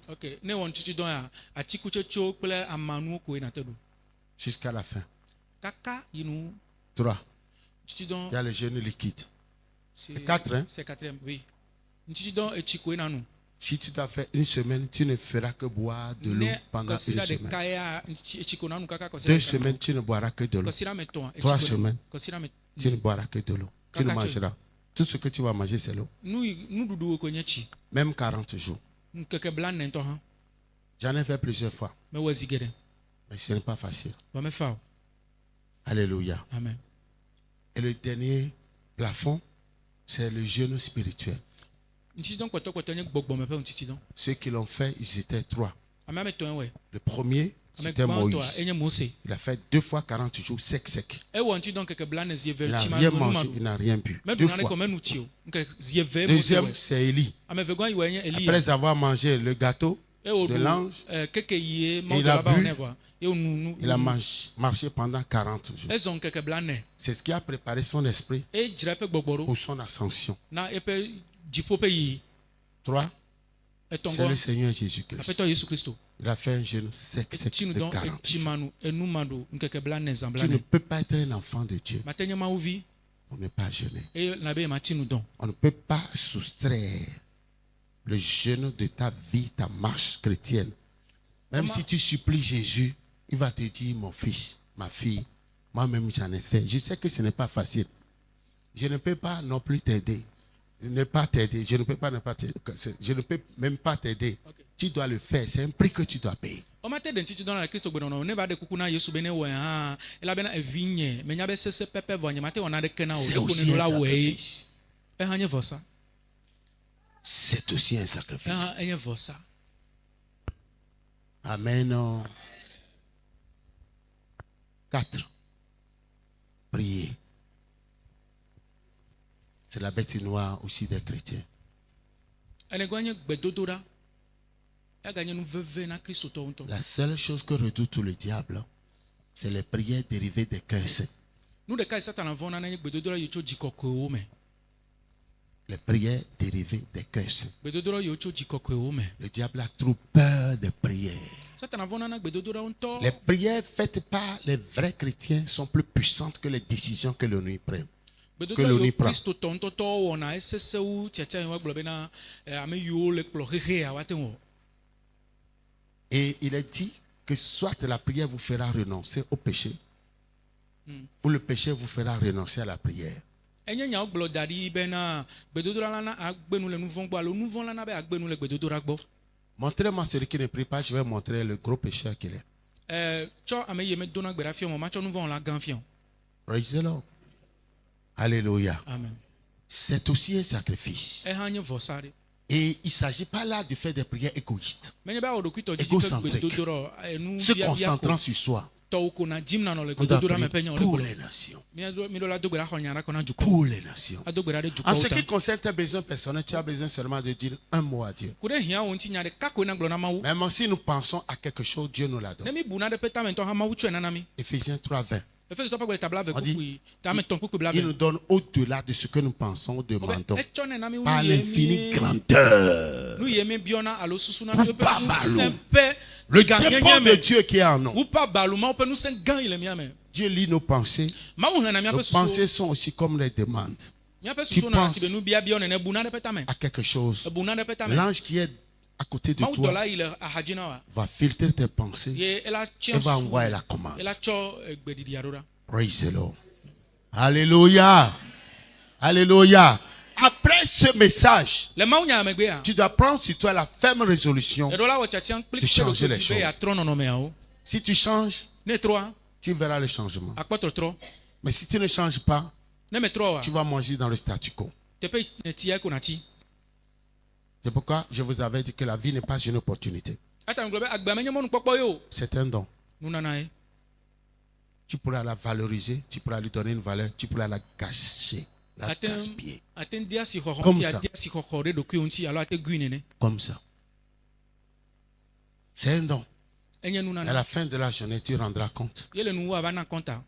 B: Ok, ne wɔ ŋutitsidɔ ya atikutsetsewo kple amanuwo koe na te ɖu.
A: jusqu'à la fin.
B: Kaka yi nu
A: 3.
B: ŋutitsidɔ.
A: Il y a le jeûne liquide.
B: C'est
A: 4, hein?
B: C'est quatrième, oui. Ŋutitsidɔ etsi koe na nu.
A: Si tu t'as fait une semaine, tu ne feras que boire de l'eau
B: Ne
A: pendant une
B: kɔsira
A: semaine.
B: ɖeka ya etsi ko na nu kaka
A: 2 semaines, tu ne boiras que de l'eau.
B: Kɔsira me tɔa.
A: 3 semaines,
B: Kɔsira me.
A: tu ne boiras que de l'eau. Tu ne
B: Kaka
A: mangeras. Tout ce que tu vas manger, c'est l'eau.
B: Nuɖuɖuwo ko nye tsi.
A: Même 40 jours.
B: Ŋkeke blaene ŋutɔ hã.
A: J'en ai fait plusieurs fois.
B: Mewɔ zi geɖe.
A: Mais ce n'est pas facile.
B: Vɔ mefa o.
A: Alléluia.
B: Amen.
A: Et le dernier plafond, c'est le jeûne spirituel.
B: Ŋutitsidɔ kpɔtɔkpɔtɔ nye gbɔgbɔme ƒe ŋutitsidɔ.
A: Ceux qui l'ont fait, ils étaient 3.
B: Ame ame tɔe wɔe.
A: Le premier,
B: Ame
A: c'était
B: gbãtɔa
A: Moïse.
B: enye Mose.
A: Il a fait 2 fois 40 jours sec.
B: Ewɔ ŋutitsidɔ ŋkeke blaene zi
A: Il
B: eve
A: n'a
B: tsi ma
A: rien
B: nu
A: mangé,
B: ma
A: il n'a rien bu. 2
B: meɖu naneke
A: fois.
B: menu tsi o. Ŋkeke zi eve Mose
A: Deuxième,
B: wɔe.
A: c'est Élie.
B: Ame vegɔa yi wɔe nye Eliya.
A: Après avoir mangé le gâteau
B: Ewɔ
A: de l'ange,
B: ɖu keke yie
A: il
B: mɔdɔ
A: a
B: baba
A: bu.
B: wɔnɛ vɔa. Ewɔ nu.
A: il a marché pendant 40 jours.
B: Ezɔ ŋkeke blaene.
A: C'est ce qui a préparé son esprit
B: Edzra eƒe gbɔgbɔ ɖo
A: pour son ascension.
B: na eƒe dziƒo ƒe yiyi.
A: 3, c'est le
B: Etɔngɔ
A: Seigneur Jésus-Christ.
B: aƒetɔ Yesu Kristo.
A: Il a fait un jeûne sec de
B: Etsinudɔ
A: 40 jours.
B: etsimanu enumanu ŋkeke blaene zã
A: Tu ne
B: blaene.
A: peux pas être un enfant de Dieu
B: Mate nye Mawuvi
A: pour ne pas jeûner.
B: eye na be matsinudɔ.
A: On ne peut pas soustraire le jeûne de ta vie, ta marche chrétienne. Même si tu supplies Jésus, il va te dire, mon fils, ma fille, moi-même j'en ai fait. Je sais que ce n'est pas facile. Je ne peux pas non plus t'aider. Ne pas t'aider. Je ne peux pas ne pas t'aider. Je ne peux même pas t'aider.
B: Okay.
A: Tu dois le faire. C'est un prix que tu dois payer.
B: O mate ɖe ŋutitsidɔ na Kristo gbenɔnɔ ne va ɖe kuku na Yesu be ne wɔe hã elabena evi nye menya be sese pepe vɔ nye mate wɔ naɖeke na o
A: C'est
B: ɖeko
A: aussi
B: ne
A: un
B: la wɔe
A: sacrifice.
B: ehã nye vɔsa
A: C'est aussi un sacrifice.
B: ehã enye vɔsa.
A: Amen. 4. Prier. C'est la bête noire aussi des chrétiens.
B: Enegɔe nye gbedodoɖa eganye nu veve na Kristotɔwo ŋutɔ.
A: La seule chose que redoute le diable, c'est les prières dérivées des cœurs saints.
B: Nu ɖeka yi Satana vɔna ne nye gbedodoɖa yi tso dzikɔkɔewo me.
A: Les prières dérivées des cœurs saints.
B: Gbedodoɖa yi tso dzikɔkɔewo me.
A: Le diable a trop peur des prières.
B: Satana vɔna na gbedodoɖa ŋutɔ.
A: Les prières faites par les vrais chrétiens sont plus puissantes que les décisions que l'ONU prend.
B: Gbedodoɖa yi Kristotɔ ŋutɔtɔwo wɔna esesewu tiatia yi wogblɔ bena ame yiwo le kplɔ xexea woate ŋu wɔ.
A: Et il est dit que soit la prière vous fera renoncer au péché, ou le péché vous fera renoncer à la prière.
B: Enye nyawo gblɔ da ɖi bena gbedodoɖa la na agbenu le nu vɔ̃ gbɔ alo nu vɔ̃ la na be agbenu le gbedodoɖa gbɔ.
A: Montrez-moi celui qui ne prie pas, je vais montrer le gros pécheur qu'il est.
B: Tsɔ ame yi me dona gbe ɖa fiɔ mo matsɔ nu vɔ̃ la gã fiɔ.
A: Praise the Lord. Alléluia.
B: Amen.
A: C'est aussi un sacrifice.
B: Ehã nye vɔsa ɖe.
A: Et il ne s'agit pas là de faire des prières égoïstes,
B: Menye be awɔ ɖokui tɔ dzidzi ƒe
A: Égocentrique.
B: gbedodoɖa enu
A: se
B: biabia ko
A: concentrant sur soi.
B: tɔwo ko na dzim nanɔ le
A: On doit
B: gbedodoɖa me ƒe
A: prier
B: nyawo
A: pour
B: ɖe
A: les
B: gblɔ.
A: nations.
B: Mi ɖo la do gbe ɖa xɔ nya ɖe kɔ na dukɔ.
A: Pour les nations.
B: Ado gbe ɖa ɖe
A: En ce
B: dukɔwo
A: qui
B: ta.
A: concerne tes besoins personnels, tu as besoin seulement de dire un mot à Dieu.
B: Ku ɖe hiã wo ŋuti nya ɖeka koe na gblɔ na Mawu.
A: Même si nous pensons à quelque chose, Dieu nous la
B: Ne
A: donne.
B: mi bu na ɖe ƒe tame ŋutɔ hã Mawu tsɔe nana mi.
A: Éphésiens 3:20.
B: Efesotɔ ƒe ta bla ve
A: On dit,
B: kpukpui tame tɔn kpukpui bla
A: Il
B: ve.
A: nous donne au-delà de ce que nous pensons ou demandons.
B: Etsɔ ne na mi
A: Par
B: nu ye
A: l'infinie
B: mi
A: grandeur.
B: nu ye mi biɔna alo susu na
A: Vous
B: mi
A: pas
B: ƒe
A: balo.
B: nusẽ ƒe
A: Le
B: ganyenye
A: dépôt de
B: me.
A: Dieu qui est en nous.
B: Wu pa balu Mawu ƒe nusẽ gã yi le mía me.
A: Dieu lit nos pensées.
B: Mawu hena miaƒe
A: Nos
B: susu.
A: pensées sont aussi comme les demandes
B: Miaƒe
A: Tu
B: susu na
A: penses-
B: si be nu biabiawo nene bu na ɖe ƒe tame.
A: à quelque chose.
B: Ebu na ɖe ƒe tame.
A: L'ange qui est à côté de
B: Mawu
A: toi
B: dɔla yi le axadzi na wa.
A: va filtrer tes pensées
B: Ye ela
A: et
B: tiẽ
A: va
B: su.
A: envoyer la commande.
B: Ela tsɔ gbeɖiɖia ɖo ɖa.
A: Praise the Lord. Alléluia. Alléluia. Après ce message,
B: Le Mawu nya megbea.
A: tu dois prendre sur toi la ferme résolution.
B: Eɖo la wɔ tsatsiã kpli
A: De changer les
B: be
A: choses.
B: yeatrɔ nɔnɔmeawo.
A: Si tu changes,
B: Ne trɔa,
A: tu verras le changement.
B: akpɔ trɔtrɔ.
A: Mais si tu ne changes pas,
B: Ne me trɔ
A: tu
B: wa,
A: vas manger dans le statu quo.
B: teƒe netia ko nati.
A: C'est pourquoi je vous avais dit que la vie n'est pas une opportunité.
B: Ata nglobe agba menye monu kpɔkpɔ yo.
A: C'est un don.
B: Nunana ye.
A: Tu pourras la valoriser, tu pourras lui donner une valeur, tu pourras la gâcher, la gaspiller.
B: Aten dia si xoxo
A: Comme
B: ti
A: ça.
B: dia si xoxo de dokuyo nti alors ate gui nene.
A: Comme ça. C'est un don.
B: Enye
A: À
B: nunana.
A: la fin de la journée, tu rendras compte.
B: Yele nu wa bana konta.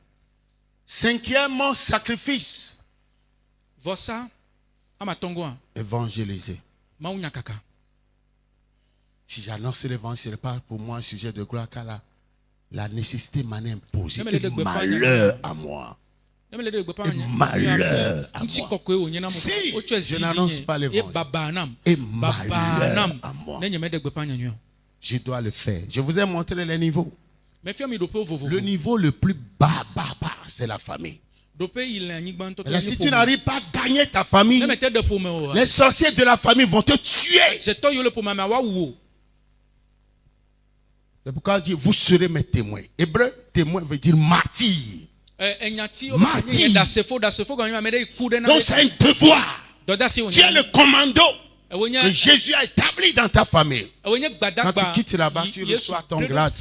A: Cinquièmement, sacrifice.
B: Vosa ama tongo a.
A: Évangéliser.
B: Maunya kaka.
A: Si j'annonce l'évangile, ce n'est pas pour moi un sujet de gloire, car la nécessité m'en est imposée.
B: Mais les
A: Et
B: deux
A: malheur à moi. Malheur à moi. Si je n'annonce pas l'évangile, et malheur à moi. Je dois le faire. Je vous ai montré les niveaux. Le niveau le plus bas, c'est la famille. Là, si tu n'arrives pas à gagner ta famille, les sorciers de la famille vont te tuer. C'est pourquoi on dit, vous serez mes témoins. Hébreu, témoin veut dire martyr. Martyr. Donc c'est un devoir. Tu es le commando que Jésus a établi dans ta famille. Quand tu quittes là-bas, tu reçois ton grade.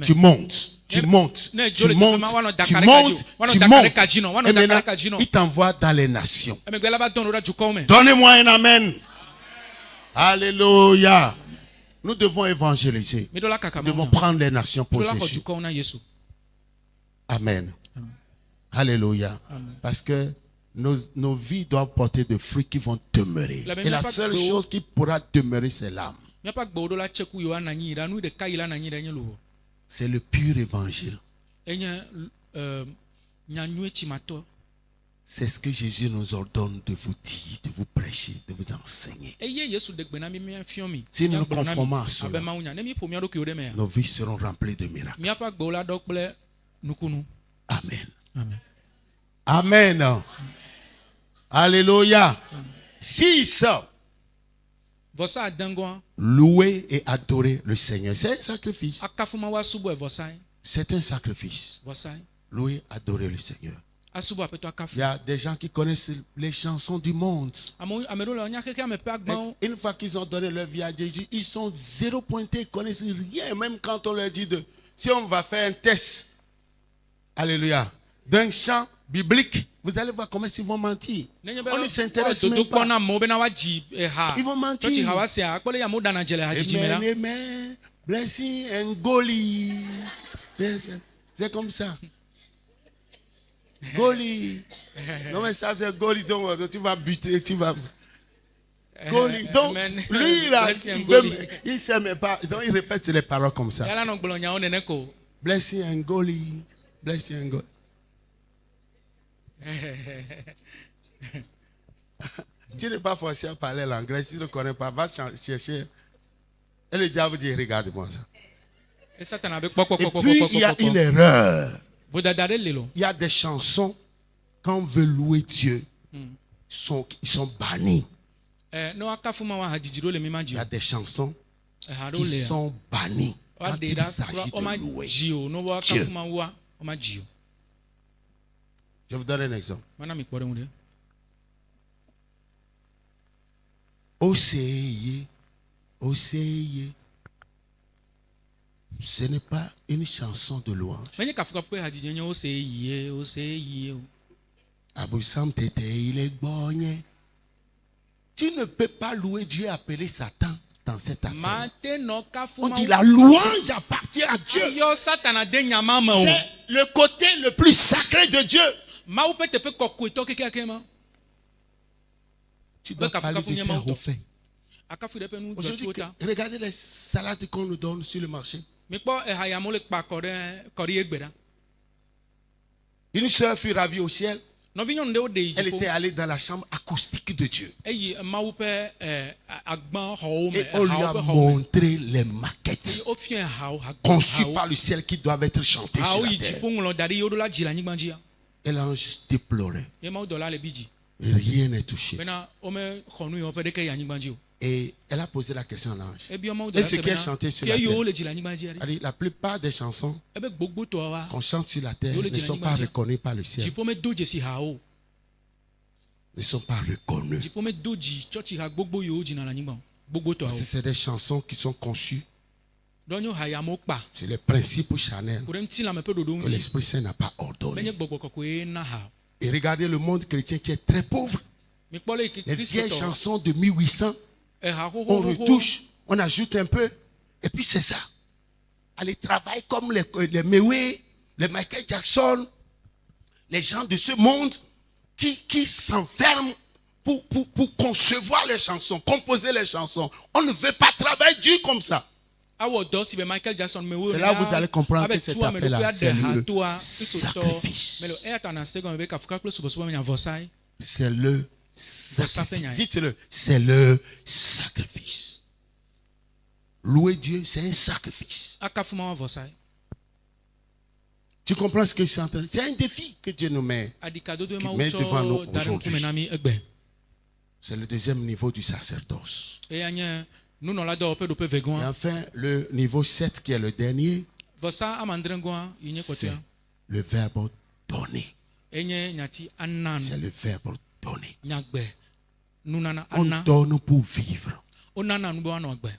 A: Tu montes. Tu montes. Tu montes. Tu montes. Tu montes. Et maintenant, il t'envoie dans les nations. Donnez-moi un amen. Alléluia. Nous devons évangéliser. Nous devons prendre les nations pour Jésus. Amen. Alléluia. Parce que nos vies doivent porter des fruits qui vont demeurer. Et la seule chose qui pourra demeurer, c'est l'âme. C'est le pur évangile. C'est ce que Jésus nous ordonne de vous dire, de vous prêcher, de vous enseigner. Si nous nous conformons à cela, nos vies seront remplies de miracles. Amen. Amen. Alléluia. 6. Louer et adorer le Seigneur. C'est un sacrifice. C'est un sacrifice. Louer, adorer le Seigneur. Il y a des gens qui connaissent les chansons du monde. Et une fois qu'ils ont donné leur vie à Jésus, ils sont zéro pointés, ils ne connaissent rien. Même quand on leur dit si on va faire un test, alléluia, d'un chant biblique, vous allez voir comment ils vont mentir. On ne s'intéresse même pas. Ils vont mentir. Amen, blessing and Goli. C'est comme ça. Goli. Non mais ça c'est Goli, donc tu vas buter, tu vas... Goli. Donc lui là, il sait même pas. Donc il répète les paroles comme ça. Blessing and Goli. Blessing and Goli. Tu n'es pas forcé à parler l'anglais. Si tu ne connais pas, va chercher. Et le diable dit, regarde-moi ça. Et puis il y a une erreur. Il y a des chansons, quand on veut louer Dieu, ils sont bannis. Il y a des chansons qui sont bannies quand il s'agit de louer Dieu. Je vous donne un exemple. Oseye, Oseye. Ce n'est pas une chanson de louange. Aboussam Tete, il est borgné. Tu ne peux pas louer Dieu et appeler Satan dans cette affaire. On dit la louange appartient à Dieu. C'est le côté le plus sacré de Dieu. Tu dois parler de ça au fait. Aujourd'hui, regardez les salades qu'on nous donne sur le marché. Une soeur fut ravie au ciel. Elle était allée dans la chambre acoustique de Dieu. Et on lui a montré les maquettes conçues par le ciel qui doivent être chantées sur la terre. Et l'ange déplorait. Et rien n'est touché. Et elle a posé la question à l'ange. Est-ce qui est chanté sur la terre? Elle dit, la plupart des chansons qu'on chante sur la terre ne sont pas reconnues par le ciel. ne sont pas reconnus.
B: Dziƒome do dzi tsɔtsi ha gbogbo yiwo dzina le anyigba gbogbo
A: Parce que
B: tɔawo.
A: c'est des chansons qui sont conçues
B: Ɖɔ nyo ha yamewo kpa.
A: sur les principes charnels
B: Ko ɖe ŋutilãme ƒe ɖoɖo
A: que
B: ŋuti.
A: l'Esprit Saint n'a pas
B: Menye
A: ordonné.
B: gbɔgbɔ kɔkɔe na ha.
A: Et regardez le monde chrétien qui est très pauvre.
B: Mikpɔ le
A: Les vieilles
B: kristotɔ
A: chansons de 1800,
B: eha
A: on
B: xoxoxoxo.
A: retouche, on ajoute un peu, et puis c'est ça. Allez, travaille comme les Mewé, les Michael Jackson, les gens de ce monde qui s'enferment pour concevoir les chansons, composer les chansons. On ne veut pas travailler dur comme ça.
B: Awɔ dɔ si be Michael Jackson me wo.
A: C'est là où vous allez comprendre que cette affaire-là, c'est le sacrifice.
B: Mais le eya ta na se gɔme be kafuka kple subɔsubɔ me nya vɔsae.
A: C'est le sacrifice. Dites-le, c'est le sacrifice. Louer Dieu, c'est un sacrifice.
B: Akafu ma wa vɔsae.
A: Tu comprends ce que je suis en train de dire? C'est un défi que Dieu nous met.
B: Adikadodo
A: Qui
B: ma wo
A: met devant nous
B: tsɔ da ɖe
A: aujourd'hui.
B: ŋkume na mi egbe.
A: C'est le deuxième niveau du sacerdoce.
B: Eya nye nunɔladɔwɔƒe ɖoƒe
A: Et
B: vegɔa.
A: enfin, le niveau 7 qui est le dernier,
B: Vɔsa amandrẽgoa yi nye
A: c'est
B: kpɔtɔea.
A: le verbe donner.
B: Enye nyati ana
A: C'est le verbe donner.
B: nyagbe nunana
A: On
B: ana.
A: donne pour vivre.
B: Wonana nu be woanɔ agbe.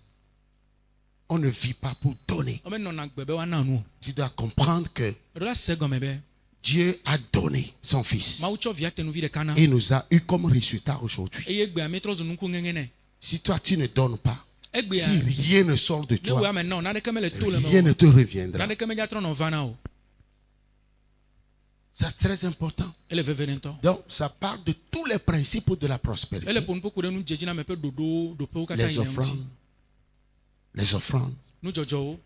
A: On ne vit pas pour donner.
B: Womenɔna agbe be woana nu o.
A: Tu dois comprendre que
B: Eɖo la se gɔme be
A: Dieu a donné son Fils.
B: Mawu tsɔ via tenuvi ɖeka na.
A: Et il nous a eu comme résultat aujourd'hui.
B: Eye egbea mi trɔ zu nuku ŋeŋe nɛ.
A: Si toi tu ne donnes pas,
B: Egbea
A: si rien ne sort de
B: ne wo
A: toi,
B: ame na o naneke mele to le
A: rien
B: me
A: ne
B: o.
A: te reviendra.
B: Naneke medza trɔ nɔ va na o.
A: Ça c'est très important.
B: Ele veve ɖe ŋutɔ.
A: Donc ça parle de tous les principes de la
B: Ele
A: prospérité.
B: ƒo nuƒo ku ɖe nu dzedzina me ƒe ɖoɖoƒewo katã
A: Les
B: yi le ŋuti.
A: offrandes. Les offrandes.
B: Nudzɔdzɔwo.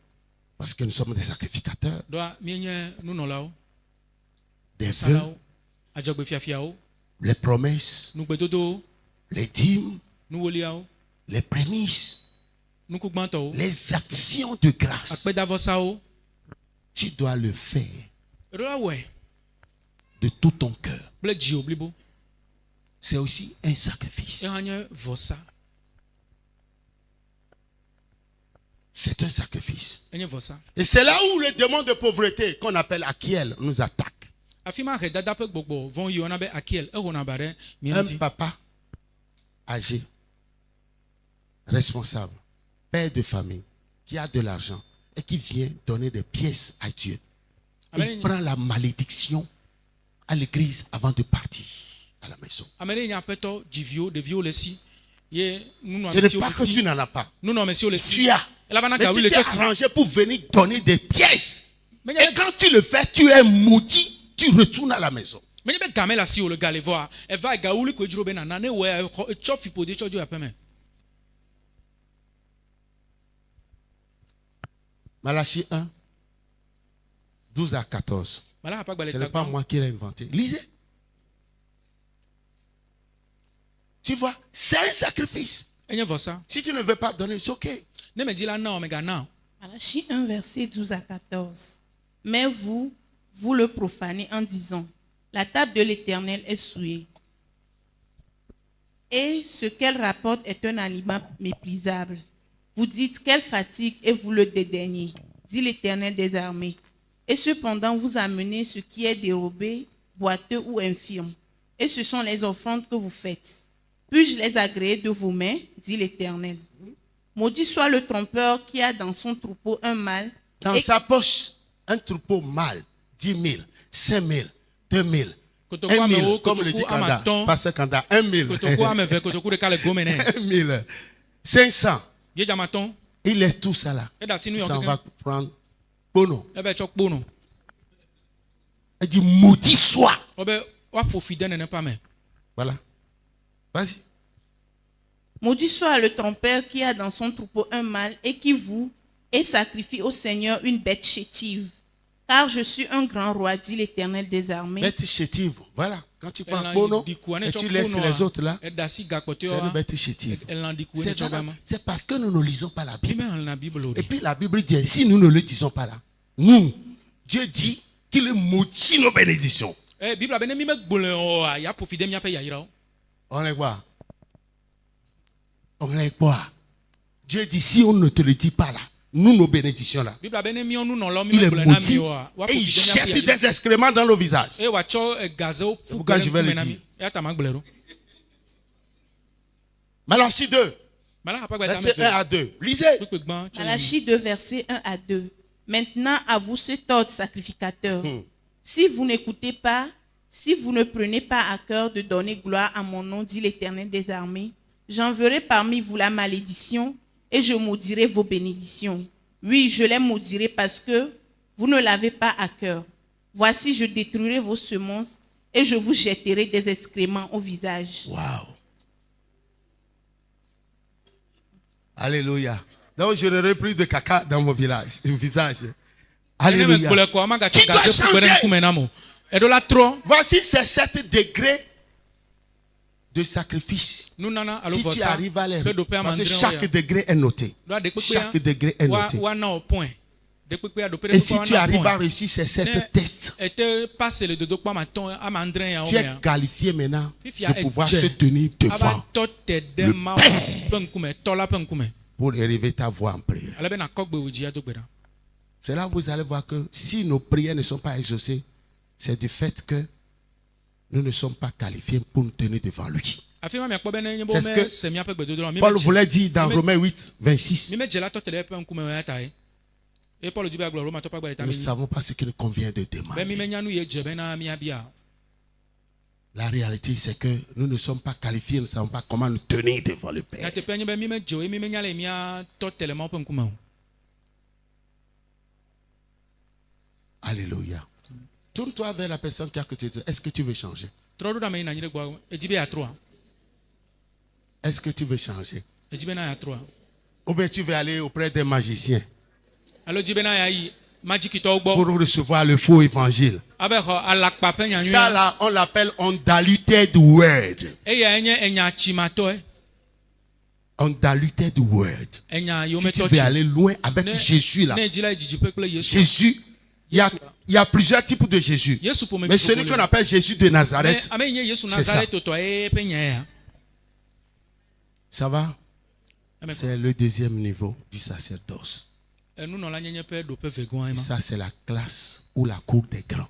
A: Parce que nous sommes des sacrificateurs.
B: Ɖoa mienye nunɔlawo,
A: Des vœux,
B: salawo, adzɔgbefiafiawo,
A: les promesses,
B: nugbedodowo,
A: les dîmes,
B: nuwoliawo,
A: les prémices,
B: nuku gbãtɔwo,
A: les actions de grâce.
B: akpedavɔsawo.
A: Tu dois le faire
B: Eɖo la wɔe
A: de tout ton cœur.
B: kple dziwò blibo.
A: C'est aussi un sacrifice.
B: Ehã nye vɔsa.
A: C'est un sacrifice.
B: Enye vɔsa.
A: Et c'est là où le démon de pauvreté qu'on appelle Achiel nous attaque.
B: Afi ma he dada ƒe gbɔgbɔ vɔ̃ yi wɔna be Akiel ehona ba ɖe mia
A: Un
B: ŋuti.
A: papa âgé, responsable, père de famille, qui a de l'argent et qui vient donner des pièces à Dieu.
B: Amen.
A: Il prend la malédiction à l'église avant de partir à la maison.
B: Ame ɖe nye aƒetɔ dziviwo ɖeviwo le si ye
A: Ce n'est
B: nunɔamesiwo
A: pas
B: le
A: que tu
B: si
A: n'en as pas.
B: nunɔamesiwo le
A: Tu
B: si.
A: as.
B: Elabena
A: Mais
B: gawu
A: tu
B: le
A: t'es
B: tsɔtsi.
A: arrangé pour venir donner des pièces.
B: Menye
A: Et quand tu le fais, tu es maudit, tu retournes à la maison.
B: be game le asi wo le ga le vɔa eva gawuli ko dzro be nana ne wɔ etsɔ fiƒode tsɔ dzo aƒeme.
A: Malachie 1, 12 à 14.
B: Mala hapa gbalẽ
A: Ce n'est pas
B: tagbã.
A: moi qui l'ai inventé. Lisez. Tu vois, c'est un sacrifice.
B: Enye vɔsa.
A: Si tu ne veux pas donner, c'est ok.
B: Ne me di la na o megana o.
D: Malachie 1, verset 12 à 14. Mais vous le profanez en disant, la table de l'Éternel est souillée. Et ce qu'elle rapporte est un aliment méprisable. Vous dites, quelle fatigue, et vous le dédaignez, dit l'Éternel des armées. Et cependant, vous amenez ce qui est dérobé, boiteux ou infirme. Et ce sont les offrandes que vous faites. Puis-je les agréer de vos mains, dit l'Éternel. Maudit soit le trompeur qui a dans son troupeau un mâle.
A: Dans
D: et-
A: sa poche, un troupeau mâle, 10 000, 5 000, 2 000,
B: Kotoku
A: 1
B: ame
A: 000,
B: wo,
A: comme le dit
B: kotoku ame
A: Kanda.
B: atɔ̃,
A: Pasteur Kanda, 1 000.
B: kotoku ame eve, kotoku ɖeka le gome nɛ.
A: 1 000, 500.
B: Yedzamatɔ,
A: Il laisse tout ça là.
B: eɖe asi nu
A: Il
B: yɔ
A: s'en va
B: keke.
A: prendre Bono.
B: Eva tsɔ kponɔ.
A: Il dit maudit soit.
B: Wobe woaƒo fi de nene ƒe ame.
A: Voilà. Vas-y.
D: Maudit soit le trompeur qui a dans son troupeau un mâle et qui voue et sacrifie au Seigneur une bête chétive. Car je suis un grand roi, dit l'Éternel des armées.
A: Bête chétive. Voilà. Quand tu prends
B: Elã
A: Bono
B: ɖiku ne
A: et
B: tsɔ
A: tu laisses
B: kponɔa,
A: les autres là,
B: eɖe asi gakpɔtɔewo
A: c'est une
B: wa,
A: bête chétive.
B: elã ɖiku ne tsɔ gama.
A: C'est parce que nous ne lisons pas la
B: Mi
A: Bible.
B: me xlẽna Bible o
A: Et
B: ɖe.
A: puis la Bible dit, si nous ne le disons pas là, nous, Dieu dit qu'il est maudit nos bénédictions.
B: Bible be ne mi megbo le oa ya ƒo fi de miaƒe yayrawo.
A: On est quoi? On est quoi? Dieu dit, si on ne te le dit pas là, nous, nos bénédictions là,
B: Bible be ne miɔ nunɔlawo mi
A: il est
B: megbo le na mi
A: maudit
B: oa woaƒo
A: et il
B: fi de miaƒe
A: jette
B: yayrawo.
A: des excréments dans nos visages.
B: Eye wòatsɔ gazewo ƒu
A: Pourquoi
B: ge
A: je
B: ɖe
A: vais le
B: ŋkume na mi.
A: dire?
B: Eya ta magblɔe ɖo.
A: Malachie 2,
B: Malaki akpa
A: verset 1
B: gbɛta
A: à 2. Lisez.
B: kpekpe gbɔn tso
D: Malachie 2, verset 1 à 2. Maintenant, à vous cet ordre sacrificateur. Si vous n'écoutez pas, si vous ne prenez pas à cœur de donner gloire à mon nom, dit l'Éternel des armées, j'enverrai parmi vous la malédiction et je maudirai vos bénédictions. Oui, je les maudirai parce que vous ne l'avez pas à cœur. Voici, je détruirai vos semences et je vous jetterai des excréments au visage.
A: Waouh. Alléluia. Donc je n'aurai plus de caca dans mon visage. Alléluia. Tu dois changer. Voici ces 7 degrés de sacrifice. Si tu arrives à les... Parce que chaque degré est noté. Chaque degré est noté. Et si tu arrives à réussir ces 7 tests, tu es qualifié maintenant de pouvoir se tenir devant pour élever ta voix en prière. C'est là que vous allez voir que si nos prières ne sont pas exaucées, c'est du fait que nous ne sommes pas qualifiés pour nous tenir devant lui. C'est ce que Paul voulait dire dans Romains 8, 26. Nous ne savons pas ce qu'il convient de demander. La réalité, c'est que nous ne sommes pas qualifiés, nous ne savons pas comment nous tenir devant le Père. Alléluia. Tourne-toi vers la personne qui a à côté de toi. Est-ce que tu veux changer? Est-ce que tu veux changer? Ou bien tu veux aller auprès des magiciens pour recevoir le faux évangile? Ça là, on l'appelle undiluted word. Undiluted word. Si tu veux aller loin avec Jésus là. Jésus, il y a plusieurs types de Jésus. Mais celui qu'on appelle Jésus de Nazareth, c'est ça. Ça va? C'est le deuxième niveau du sacerdoce. Et ça, c'est la classe ou la cour des grands.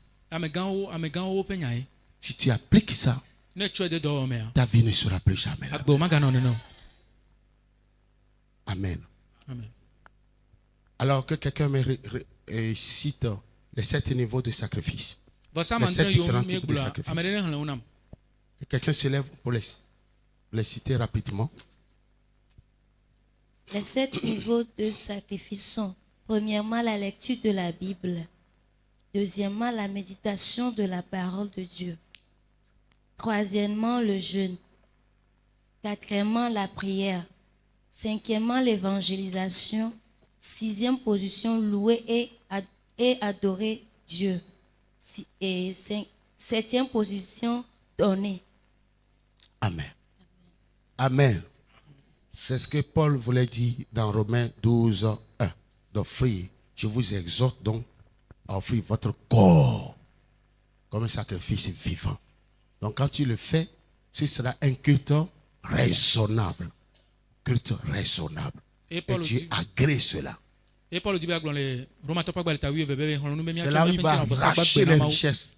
A: Si tu appliques ça, ta vie ne sera plus jamais là. Amen. Alors que quelqu'un me cite les 7 niveaux de sacrifice. Les 7 différents types de sacrifices. Quelqu'un se lève pour les citer rapidement.
E: Les 7 niveaux de sacrifice sont: premièrement, la lecture de la Bible. Deuxièmement, la méditation de la parole de Dieu. Troisièmement, le jeûne. Quatrièmement, la prière. Cinquièmement, l'évangélisation. Sixième position, louer et adorer Dieu. Et septième position, donner.
A: Amen. Amen. C'est ce que Paul voulait dire dans Romains 12, 1. D'offrir. Je vous exhorte donc à offrir votre corps comme un sacrifice vivant. Donc quand tu le fais, ce sera un culte raisonnable. Culte raisonnable. Et Dieu agrée cela. C'est là où il va arracher les richesses.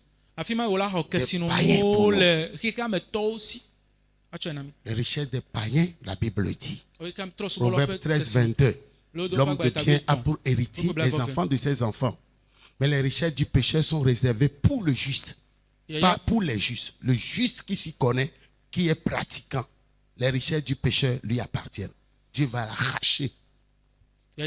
A: Les richesses des païens, la Bible dit. Proverbe 13, 22. L'homme de bien a pour héritier les enfants de ses enfants. Mais les richesses du pécheur sont réservées pour le juste. Pas pour les justes. Le juste qui s'y connaît, qui est pratiquant. Les richesses du pécheur lui appartiennent. Dieu va l'arracher. Ce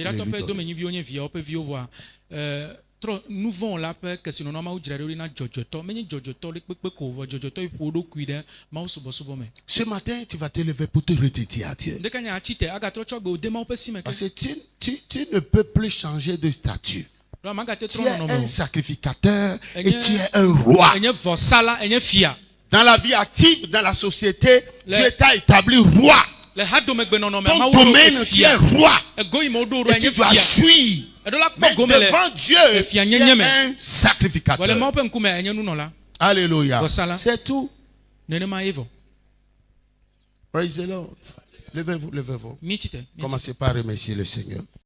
A: matin, tu vas te lever pour te redédier à Dieu. Parce que tu ne peux plus changer de statut. Tu es un sacrificateur et tu es un roi. Dans la vie active, dans la société, Dieu t'a établi roi. Ton domaine, tu es roi. Et tu dois jouir. Mais devant Dieu, tu es un sacrificateur. Alléluia. C'est tout. Praise the Lord. Levez-vous, levez-vous. Commencez par remercier le Seigneur.